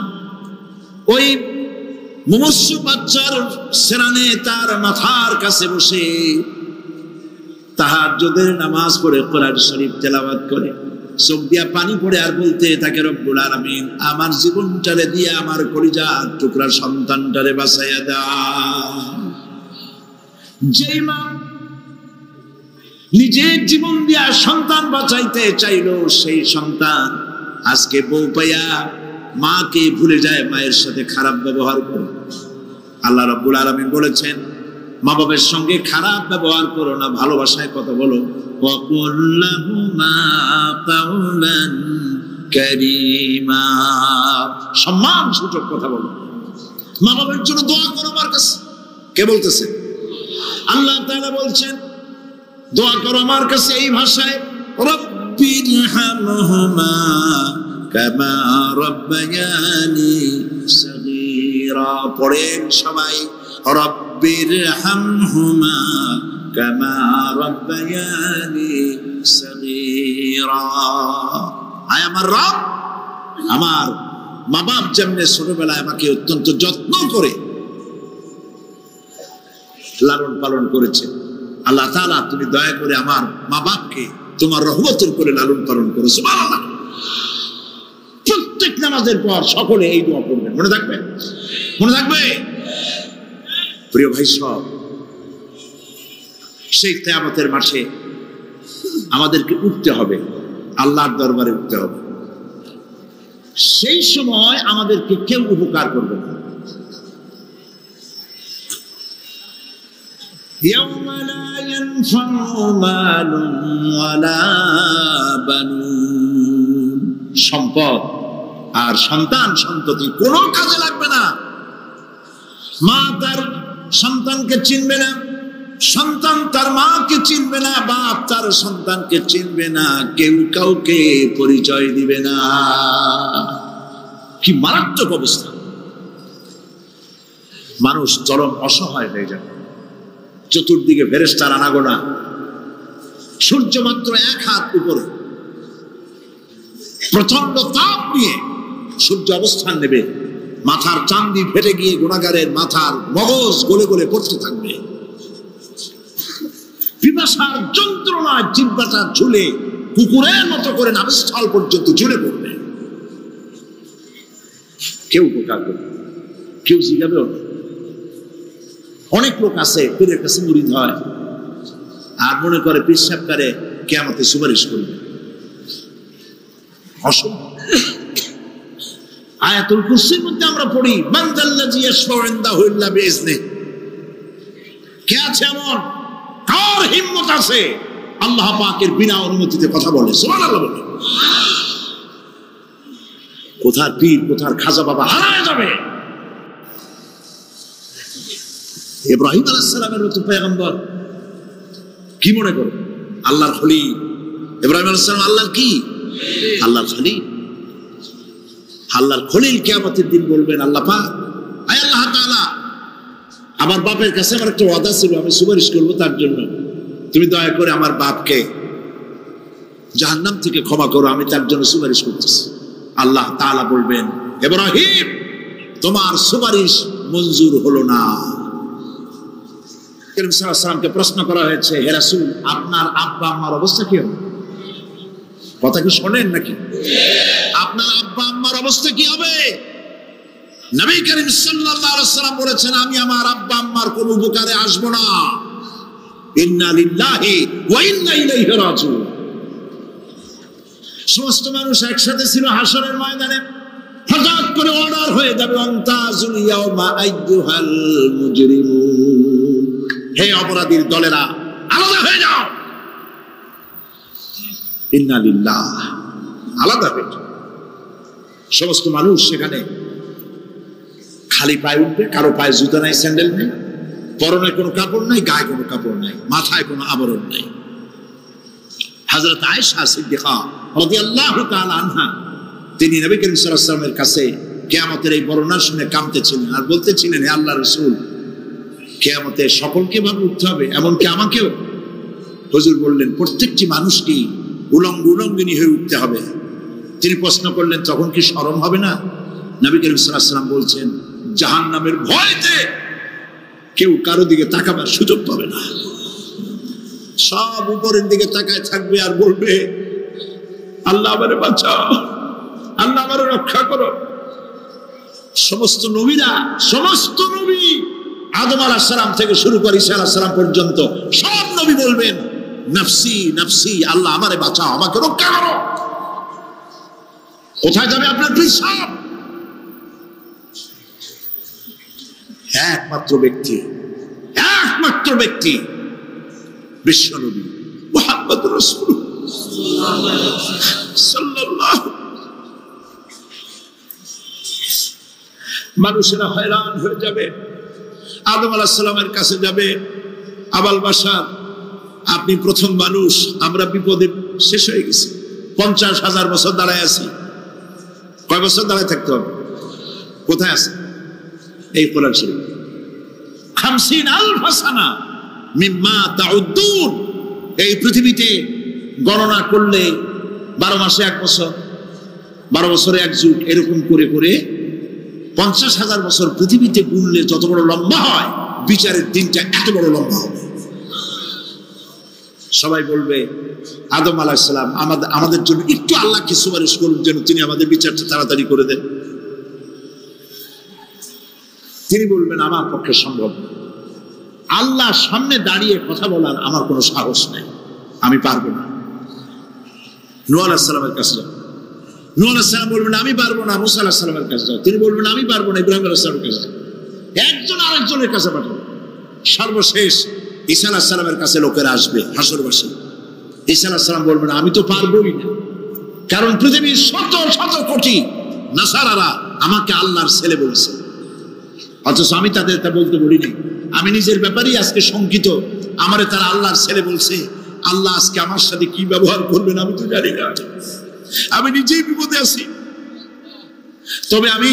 Speaker 2: ওই মুমূর্ষু বাচ্চার সেরানে তার মাথার কাছে বসে তাহাজ্জুদের নামাজ পড়ে কোরআন শরীফ তেলাওয়াত করে, চোখ দিয়া পানি পড়ে আর বলতে থাকে, রব্বুল আলামিন আমার জীবনটারে দিয়ে আমার কলিজার টুকরা সন্তানটারে বাঁচাইয়া দাও। যেই মা নিজের জীবন দিয়া সন্তান বাঁচাইতে চাইল, সেই সন্তান আজকে বউ পাইয়া মাকে ভুলে যায়, মায়ের সাথে খারাপ ব্যবহার করে। আল্লাহ রাব্বুল আলামিন বলেছেন, মা বাবার সঙ্গে খারাপ ব্যবহার করো না, ভালোবাসায় কথা বলো। ওয়াকুল লাহুমা কাওলান কারীমা, সম্মানসূচক কথা বলো। মা বাবার জন্য দোয়া করো আমার কাছে। কে বলতেছে? আল্লাহ তাআলা বলছেন দোয়া করো আমার কাছে এই ভাষায়, রব্বিরহামহুমা কামা রাব্বায়ানি সাগীরা। পড়েন সবাই, রব্বিরহামহুমা কামা রাব্বায়ানি সাগীরা। আয় আমার রব, আমার মা বাপ যেমনি ছোটবেলায় আমাকে অত্যন্ত যত্ন করে লালন পালন করেছে, আল্লাহ তাআলা তুমি দয়া করে আমার মা বাপকে তোমার রহমতের করে লালন পালন করো। সুবহানাল্লাহ। প্রত্যেক নামাজের পর সকলে এই দোয়া করবেন, মনে থাকবে? মনে থাকবে? প্রিয় ভাই সব, সেই কিয়ামতের মাঠে আমাদেরকে উঠতে হবে, আল্লাহর দরবারে উঠতে হবে। সেই সময় আমাদেরকে কেউ উপকার করবে না। يوم لا ينفع مال ولا بنون, সম্পদ আর সন্তান সন্ততি কোনো কাজে লাগবে না। মা তার সন্তানকে চিনবে না, সন্তান তার মাকে চিনবে না, বাপ তার সন্তানকে চিনবে না, কেউ কাউকে পরিচয় দিবে না। কি মারাত্মক অবস্থা! মানুষ চরম অসহায় হয়ে যাবে। চতুর্দিকে ফেরেশতার আনাগোনা, সূর্য মাত্র 1 হাত উপরে, প্রচন্ড তাপ নিয়ে সূর্য অবস্থান নেবে, মাথার চাঁদি ফেটে গিয়ে গুনাহগারের মাথার মগজ গলে গলে পড়তে থাকবে। পিপাসার যন্ত্রণায় জিহ্বাটা ঝুলে কুকুরের মতো করে নাভিস্থল পর্যন্ত ঝুলে পড়বে। কেউ উপকার করবে, কেউ জিজ্ঞাবে। অনেক লোক আছে পীরের কাছে মুরিদ হয় আর মনে করে পীর সাহেব করে কিয়ামতে সুপারিশ করবে। অসম্ভব। আয়াতুল কুরসির মধ্যে আমরা পড়ি, মান যাল্লাযী ইয়াশফাউ ইনদাহু ইল্লা বিইজনিহি। কে আছে এমন, কার হিম্মত আছে আল্লাহ পাকের বিনা অনুমতিতে কথা বলে? সুবহানাল্লাহ বলে। কোথার পীর, কোথার খাজা বাবা হারায় যাবে। ইব্রাহিম আলাইহিস সালামের মতো পয়গম্বর কি মনে করো? আল্লাহর খলিল। ইব্রাহিম আলাইহিস সালাম আল্লাহর কি? আল্লাহর খলিল। আল্লাহর খলিল কিয়ামতের দিন বলবেন, আল্লাহ পাক, আয় আল্লাহ তাআলা, আমার বাপের কাছে আমার একটা ওয়াদা ছিল, আমি সুপারিশ করবো তার জন্য, তুমি দয়া করে আমার বাপকে জাহান্নাম থেকে ক্ষমা করো, আমি তার জন্য সুপারিশ করতেছি। আল্লাহ তাআলা বলবেন, ইব্রাহিম তোমার সুপারিশ মঞ্জুর হলো না। করিম সাল্লাল্লাহু আলাইহি ওয়াসাল্লামকে প্রশ্ন করা হয়েছে, হে রাসূল আপনার আব্বা আম্মার অবস্থা কি হবে? কথা কি শোনেন নাকি? আপনার আব্বা আম্মার অবস্থা কি হবে? নবী করিম সাল্লাল্লাহু আলাইহি ওয়াসাল্লাম বলেছেন, আমি আমার আব্বা আম্মার কোনো উপকারে আসব না। ইন্না লিল্লাহি ওয়া ইন্না ইলাইহি রাজিউন। সমস্ত মানুষ একসাথে ছিল হাসরের ময়দানে, হঠাৎ করে অর্ডার হয়ে যাবে, আনতাজুল ইয়াউমা আইয়ুহাল মুজরিমুন, হে অপরাধীর দলেরা আলাদা হয়ে যাও। ইন্না লিল্লাহ, আলাদা হয়ে যাও। সমস্ত মানুষ সেখানে খালি পায়ে উঠবে, কারো পায়ে জুতা নাই, স্যান্ডেল নেই, পরনে কোনো কাপড় নাই, গায়ে কোনো কাপড় নাই, মাথায় কোনো আবরণ নেই। হযরত আয়েশা সিদ্দিকা রাদিয়াল্লাহু তাআলা আনহা, তিনি নবী করিম সাল্লাল্লাহু আলাইহি ওয়াসাল্লামের কাছে কিয়ামতের এই বর্ণনা শুনে কাঁদতেছিলেন আর বলতেছিলেন, হে আল্লাহর রাসূল, কিয়ামতে সকলকে ভাবে উঠতে হবে, এমনকি আমাকেও। হুজুর বললেন প্রত্যেকটি মানুষকেই উলঙ্গিনী হয়ে উঠতে হবে। তিনি প্রশ্ন করলেন তখন কি শরম হবে না? নবী করিম সাল্লাল্লাহু আলাইহি ওয়াসাল্লাম বলছেন জাহান্নামের ভয়তে কেউ কারো দিকে তাকাবার সুযোগ পাবে না। সব উপরের দিকে তাকায় থাকবে আর বলবে আল্লাহ আমারে বাঁচাও, আল্লাহ আমারে রক্ষা করো। সমস্ত নবী আদম আলাইহিস সালাম থেকে শুরু করে ঈসা আলাইহিস সালাম পর্যন্ত সব নবী বলবেন নফসি নফসি, আল্লাহ আমারে বাঁচাও, আমাকে রক্ষা করো। কোথায় যাবে আপনার পিসাব? একমাত্র ব্যক্তি বিশ্ব নবী মুহাম্মদুর রাসূলুল্লাহ সাল্লাল্লাহু। মানুষেরা হয়রান হয়ে যাবে, আদম আলাইহিস সালামের কাছে যাবে, আবাল বাশার আপনি প্রথম মানুষ, আমরা বিপদে শেষ হয়ে গেছি, 50,000 বছর দাঁড়ায় আছি। কয় বছর দাঁড়ায় থাকতে হবে? কোথায় আছে? এই কোরআন শরীফ 50,000 সানা মিম্মা তাউদ্দুন। এই পৃথিবীতে গণনা করলে 12 মাসে 1 বছর, 12 বছরে 1 যুগ, এরকম করে করে 50,000 বছর পৃথিবীতে গুনলে যত বড় লম্বা হয়, বিচারের দিনটা এত বড় লম্বা হবে। সবাই বলবে আদম আলাইহিস সালাম আমাদের জন্য একটু আল্লাহকে সুপারিশ করুন যেন তিনি আমাদের বিচারটা তাড়াতাড়ি করে দেন। তিনি বলবেন আমার পক্ষে সম্ভব না, আল্লাহর সামনে দাঁড়িয়ে কথা বলার আমার কোনো সাহস নেই, আমি পারবো না। নূহ আলাইহিস সালামের কাছে যাও, নূহ আলাইহিস সালাম বলবেন আমি পারবো না। মুসা আলাইহিস সালামের কাছে যাও, তিনি বলবেন আমি পারবো না। ইব্রাহিম আলাইহিস সালামের কাছে যাও, একজন আরেকজনের কাছে পাঠাবো। সর্বশেষ ঈসা আলাইহিস সালামের কাছে লোকেরা আসবে হাসরবাসী। ঈসা আলাইহিস সালাম বলবেন আমি তো পারবোই না, কারণ পৃথিবীর শত শত কোটি নাসারারা আমাকে আল্লাহর ছেলে বলছে, অথচ আমি তাদের তা বলতে বলিনি। আমি নিজের ব্যাপারেই আজকে শঙ্কিত, আমারে তারা আল্লাহর ছেলে বলছে। আল্লাহ আজকে আমার সাথে কি ব্যবহার করবেন আমি তো জানি না, আমি নিজেই বিপদে আছি। তবে আমি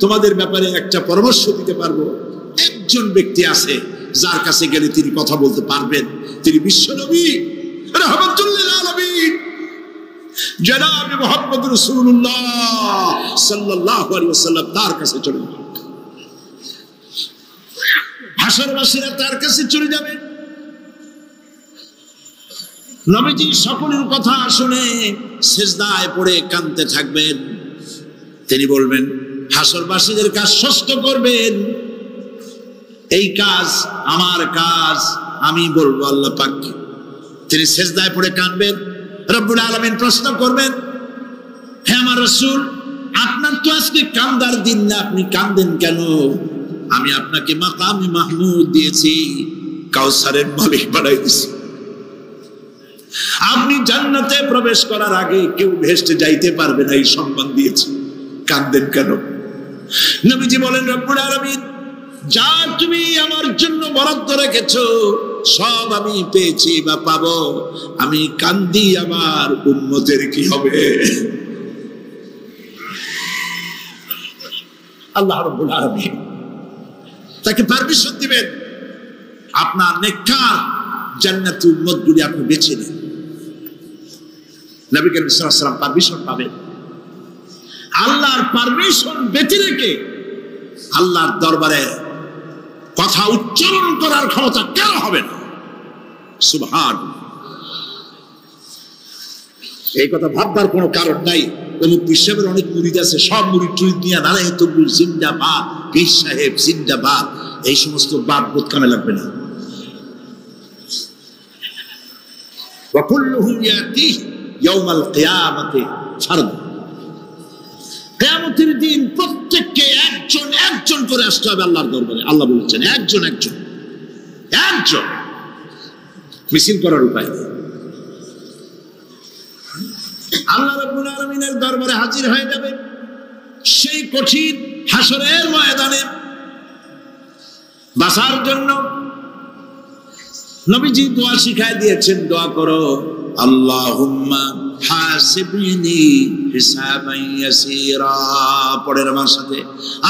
Speaker 2: তোমাদের ব্যাপারে একটা পরামর্শ দিতে পারবো। একজন ব্যক্তি আছে যার কাছে গেলে তিনি কথা বলতে পারবেন, তিনি বিশ্বনবী রাহমাতুল লিল আলামিন জনাব মুহাম্মদ রাসূলুল্লাহ সাল্লাল্লাহু আলাইহি ওয়াসাল্লাম। তার কাছে চলে যাবেন, হাসরবাসীরা তার কাছে চলে যাবেন। নবীজি সকলের কথা শুনে সিজদায় পড়ে কাঁদতে থাকবেন। তিনি বলবেন হাসরবাসীদের কাজ আশ্বস্ত করবেন, এই কাজ আমার কাজ, আমি বলবো আল্লাহ পাককে। তিনি সিজদায় পড়ে কাঁদবেন, রব্বুল আলামিন প্রশ্ন করবেন হে আমার রাসূল, আপনার তো আজকে কান্দার দিন না, আপনি কাঁদেন কেন? আমি আপনাকে মাকামে মাহমুদ দিয়েছি, কাউসারের মালিক বানাই দিয়েছি। আপনি জান্নাতে প্রবেশ করার আগে কেউ ভেস্টে যাইতে পারবে না, এই সম্মান দিয়েছি, কাঁদেন কেন? নবীজি বলেন রব্বুল আলামিন যা তুমি আমার জন্য বরাদ্দ রেখেছো সব আমি পেয়েছি বা পাবো, আমি কান্দি আমার উম্মতের কি হবে? আল্লাহ রাব্বুল আলামিন তাকে পারমিশন দিবেন, আপনার নেককার জান্নাতি উম্মতগুলি আপনি বেছে নেন। নবী করিম সাল্লাল্লাহু আলাইহি ওয়াসাল্লাম পারমিশন পাবেন। আল্লাহর পারমিশন ব্যতি রেখে আল্লাহর দরবারে কথা উচ্চারণ করার ক্ষমতা কেন হবে না? সুবহানাল্লাহ। এই কথা ভাববার কোনো কারণ নাই। অমুক পীর সাহেবের অনেক মুরিদ আছে, সব মুরিদ টুরিদ নিয়ে নারায়ে তকবীর জিন্দাবাদ, পীর সাহেব জিন্দাবাদ, এই সমস্ত বাদ বোধ কামে লাগবে না। ওয়া কুল্লুহুম ইয়াতিহি ইয়াউমাল কিয়ামাতি ফারদা। কিয়ামতের দিন প্রত্যেককে একজন একজন করে আসতে হবে আল্লাহর দরবারে। আল্লাহ বলেছেন একজন একজন একজন, মিছিল করার উপায় নেই। আল্লাহ রাব্বুল আলামিনের দরবারে হাজির হয়ে যাবে সেই কঠিন হাসরের ময়দানে বাঁচার জন্য। নবীজি দোয়া শিখায় দিয়েছেন, দোয়া করো আল্লাহুম্মা হাসিবনি হিসাবান ইয়াসীরা। পড়েন আমার সাথে,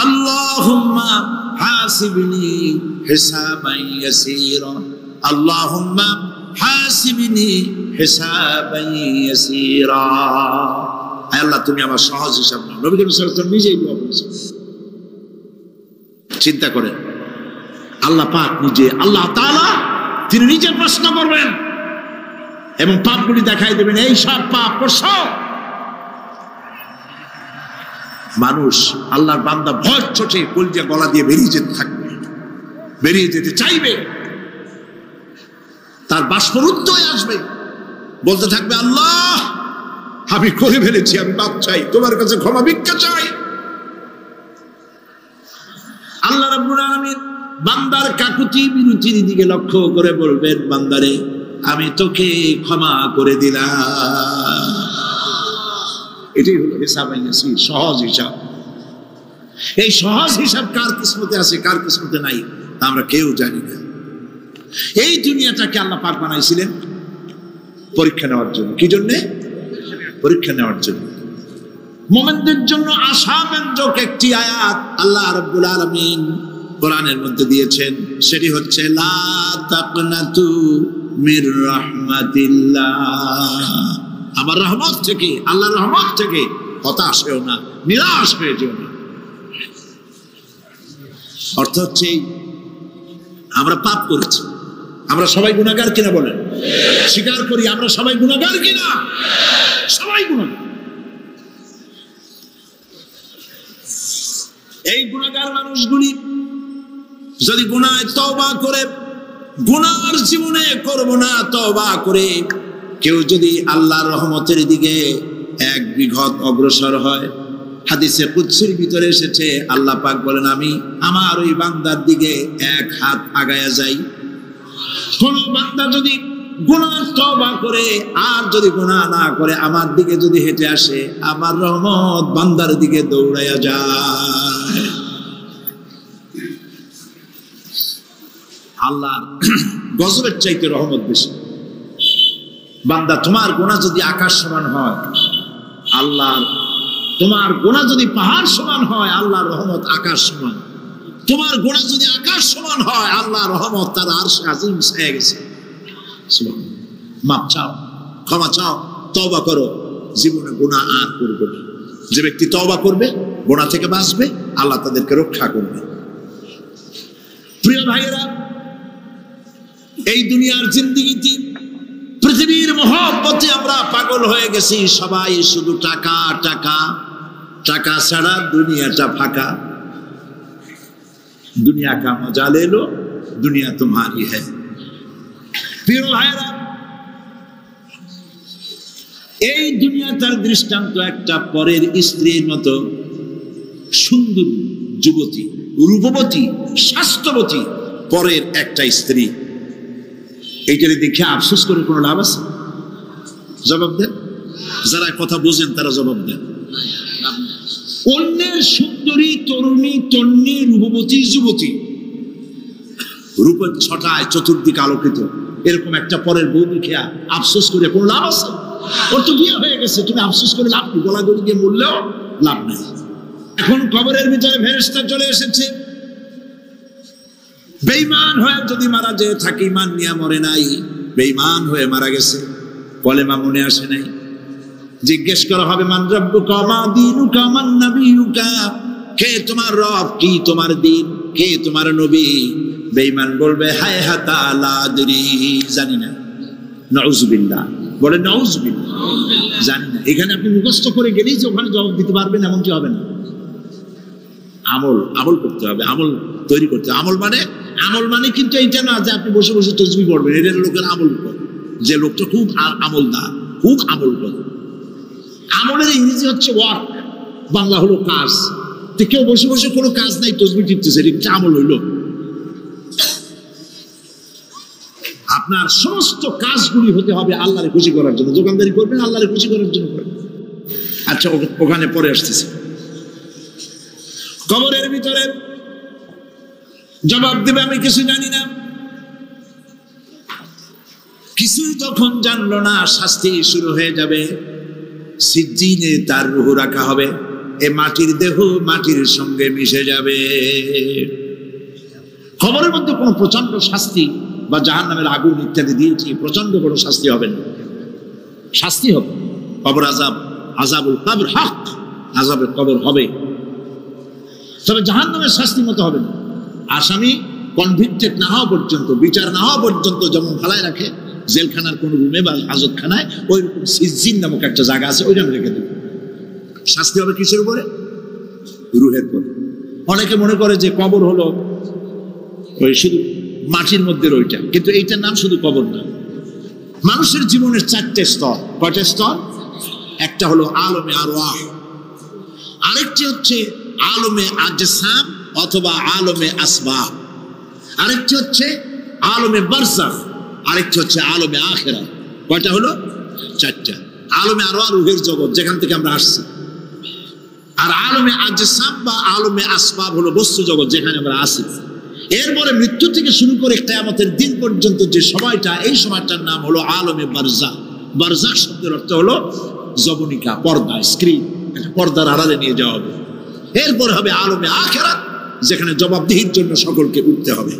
Speaker 2: আল্লাহুম্মা হাসিবনি হিসাবান ইয়াসীরা, আল্লাহুম্মা হাসিবিনি হিসাবান ইয়াসীরা। আয় আল্লাহ, তুমি আমার সহজ হিসাব নাও। নবী করিম সাল্লাল্লাহু আলাইহি ওয়াসাল্লাম নিজেই দোয়া করেছেন। চিন্তা করেন, আল্লাহ পাক নিজে, আল্লাহ তাআলা তিনি নিজে প্রশ্ন করবেন এবং পাপগুলি দেখাই দেবেন, এই সব পাপ করছো। মানুষ, আল্লাহর বান্দা ভয় চোটে কলিজা গলা দিয়ে বেরিয়ে যেতে থাকবে, বেরিয়ে যেতে চাইবে, তার বাষ্পরুদ্ধ হয়ে আসবে, বলতে থাকবে, আল্লাহ আমি করে ফেলেছি, আমি পাপ চাই, তোমার কাছে ক্ষমা ভিক্ষা চাই। আল্লাহ রাব্বুল আলামিন বান্দার কাকুতি বিরতির দিকে লক্ষ্য করে বলবেন, বান্দারে আমি তোকে ক্ষমা করে দিলাম। এটাই হলো হিসাবান ইয়াসীর, সহজ হিসাব। এই সহজ হিসাব কার কিসমতে আছে, কার কিসমতে নাই, আমরা কেউ জানি না। এই দুনিয়াটাকে আল্লাহ পাক বানাইছিলেন পরীক্ষা নেওয়ার জন্য। কি জন্যে? পরীক্ষা নেওয়ার জন্য। মুমিনদের জন্য আশাব্যঞ্জক একটি আয়াত আল্লাহ রাব্বুল আলামিন কোরআনের মধ্যে দিয়েছেন, সেটি হচ্ছে লা তাকনাতু মির রাহমাতিল্লাহ। আমার রহমত থেকে, আল্লাহর রহমত থেকে হতাশ হয়েও না, নিরাশ হয়ে যেও না। অর্থ হচ্ছে আমরা পাপ করেছি, আমরা সবাই গুনাহগার কিনা বলেন? স্বীকার করি আমরা সবাই গুনাহগার কিনা? সবাই গুনাহগার। এই গুনাহগার মানুষগুলি যদি গুনাহে তওবা করে, গুনার জীবনে করব না তওবা করে কেউ যদি আল্লাহর রহমতের দিকে এক বিঘত অগ্রসর হয়, হাদিসে কুদসির ভিতরে এসেছে আল্লাহ পাক বলেন, আমি আমার ওই বান্দার দিকে এক হাত আগায়া যাই। কোন বান্দা যদি গুনাহ তওবা করে আর যদি গুনাহ না করে আমার দিকে যদি হেঁটে আসে, আমার রহমত বান্দার দিকে দৌড়াইয়া যায়। আল্লাহর গজবের চাইতে রহমত বেশি। বান্দা, তোমার গুনাহ যদি আকাশ সমান হয়, আল্লাহর, তোমার গুনাহ যদি পাহাড় সমান হয়, আল্লাহর রহমত আকাশ সমান। তোমার গুনাহ যদি আকাশ সমান হয়, আল্লাহর রহমত তার আরশে আজিম হয়ে গেছে। মাপ চাও, ক্ষমা চাও, তওবা করো, জীবনে গুনাহ আর করবে না। যে ব্যক্তি তওবা করবে, গুনাহ থেকে বাঁচবে, আল্লাহ তাদেরকে রক্ষা করবে। প্রিয় ভাইয়েরা, এই দুনিয়ার জিন্দেগিতে, পৃথিবীর মহব্বতে আমরা পাগল হয়ে গেছি। সবাই শুধু টাকা টাকা, টাকা ছাড়া দুনিয়াটা ফাঁকা। দুনিয়া কা মজা লে লো, দুনিয়া তোমারি হ্যায়। প্রিয় ভাইরা, এই দুনিয়াটার দৃষ্টান্ত একটা পরের স্ত্রীর মতো সুন্দর যুবতী, রূপবতী, স্বাস্থ্যবতী পরের একটা স্ত্রী। এইটারে দেখে আফসোস করে কোনো লাভ আছে? জবাব দেন, যারা কথা বোঝেন তারা জবাব দেন। অন্যের সুন্দরী তরুণী, তন্নী, রূপবতী যুবতী, রূপের ছটায় চতুর্দিকে আলোকিত, এরকম একটা পরের বউ দেখে আফসোস করে কোনো লাভ আছে? ওর তো বিয়ে হয়ে গেছে, তুমি আফসোস করে লাভ নেই, গলাগলি দিয়ে মরলেও লাভ নেই। এখন কবরের ভিতরে ফেরেশতা চলে এসেছে। বেঈমান হয়ে যদি মারা যেয়ে থাকে, ঈমান নিয়ে মরে নাই, বেঈমান হয়ে মারা গেছে, কলেমা মনে আসে নাই, জিজ্ঞেস করা হবে মান রাব্বুকা মা দীনুকা মান নাবিয়ুকা, কে তোমার রব, কি তোমার দিন, কে তোমার নবী? বেঈমান বলবে হায় হাতা লা আদরি, জানি না। নাউযুবিল্লাহ, বলে নাউযুবিল্লাহ, জানি না। এখানে আপনি মুখস্থ করে গেলেই যে ওখানে জবাব দিতে পারবেন এমনটি হবে না। আমল করতে হবে, আমল তৈরি করতে হবে। আমল মানে কিন্তু এইটা না যে আপনি বসে বসে তসবিহ পড়বেন, এটা লোকের আমল করে। যে লোকটা খুব আমলদার, খুব আমল করে। আমলের ইংরেজি হচ্ছে ওয়ার্ক, বাংলা হলো কাজ। তো কেউ বসে বসে কোনো কাজ নাই, তসবিহ টিপতেছে, এটা আমল হইল? আপনার সমস্ত কাজগুলি হতে হবে আল্লাহরে খুশি করার জন্য। দোকানদারি করবেন আল্লাহরে খুশি করার জন্য করবেন। আচ্ছা, ওখানে পরে আসতেছে। কবরের ভিতরে জবাব দেবে আমি কিছু জানি না। কিছুই যখন জানলো না, শাস্তি শুরু হয়ে যাবে। সিজ্জিনে তার রূহ রাখা হবে, এ মাটির দেহ মাটির সঙ্গে মিশে যাবে। কবরের মধ্যে কোনো প্রচন্ড শাস্তি, বা জাহান্নামের আগুন ইত্যাদি দিয়েছি, প্রচন্ড বড় শাস্তি হবে না, শাস্তি হবে। কবর আযাব, আযাবুল কবর হক, আযাবের কবর হবে, তবে জাহান্নামের শাস্তি মতো হবে না। আসামি কনভিক্টেড না হওয়া পর্যন্ত, বিচার না হওয়া পর্যন্ত যেমন ফালায় রাখে জেলখানার কোন রুমে বা হাজতখানায়, ওই রকম সিজিন নামক একটা জায়গা আছে, ওইখানে রেখে দেবে। শাস্তি হবে কিসের উপরে? রুহের উপরে। অনেকে মনে করে যে কবর হলো ওই শুধু মাটির মধ্যে ওইটা, কিন্তু এইটার নাম শুধু কবর না। মানুষের জীবনের 4টে স্তর। কয়টা স্তর? একটা হলো আলমে আরওয়াহ, আরেকটি হচ্ছে আলমে আজসাম অথবা আলমে আসবাব, আরেকটি হচ্ছে আলমে বারজাখ, আরেকটি হচ্ছে আলমে আখিরাত। কয়টা হলো? 4টা। আলমে আরওয়াহ রূহের জগৎ, যেখান থেকে আমরা আসছি। আর আলমে আজসাম বা আলমে আসবাব হলো বস্তু জগৎ, যেখানে আমরা আছি। এরপরে মৃত্যু থেকে শুরু করে কিয়ামতের দিন পর্যন্ত যে সময়টা, এই সময়টার নাম হলো আলমে বারজাখ। বারজাখ শব্দের অর্থ হলো জবনিকা, পর্দা, স্ক্রিন, একটা পর্দার আড়ালে নিয়ে যাওয়া হবে। এরপর হবে আলমে আখিরাত, যেখানে জবাবদিহির জন্য সকলকে উঠতে হবে।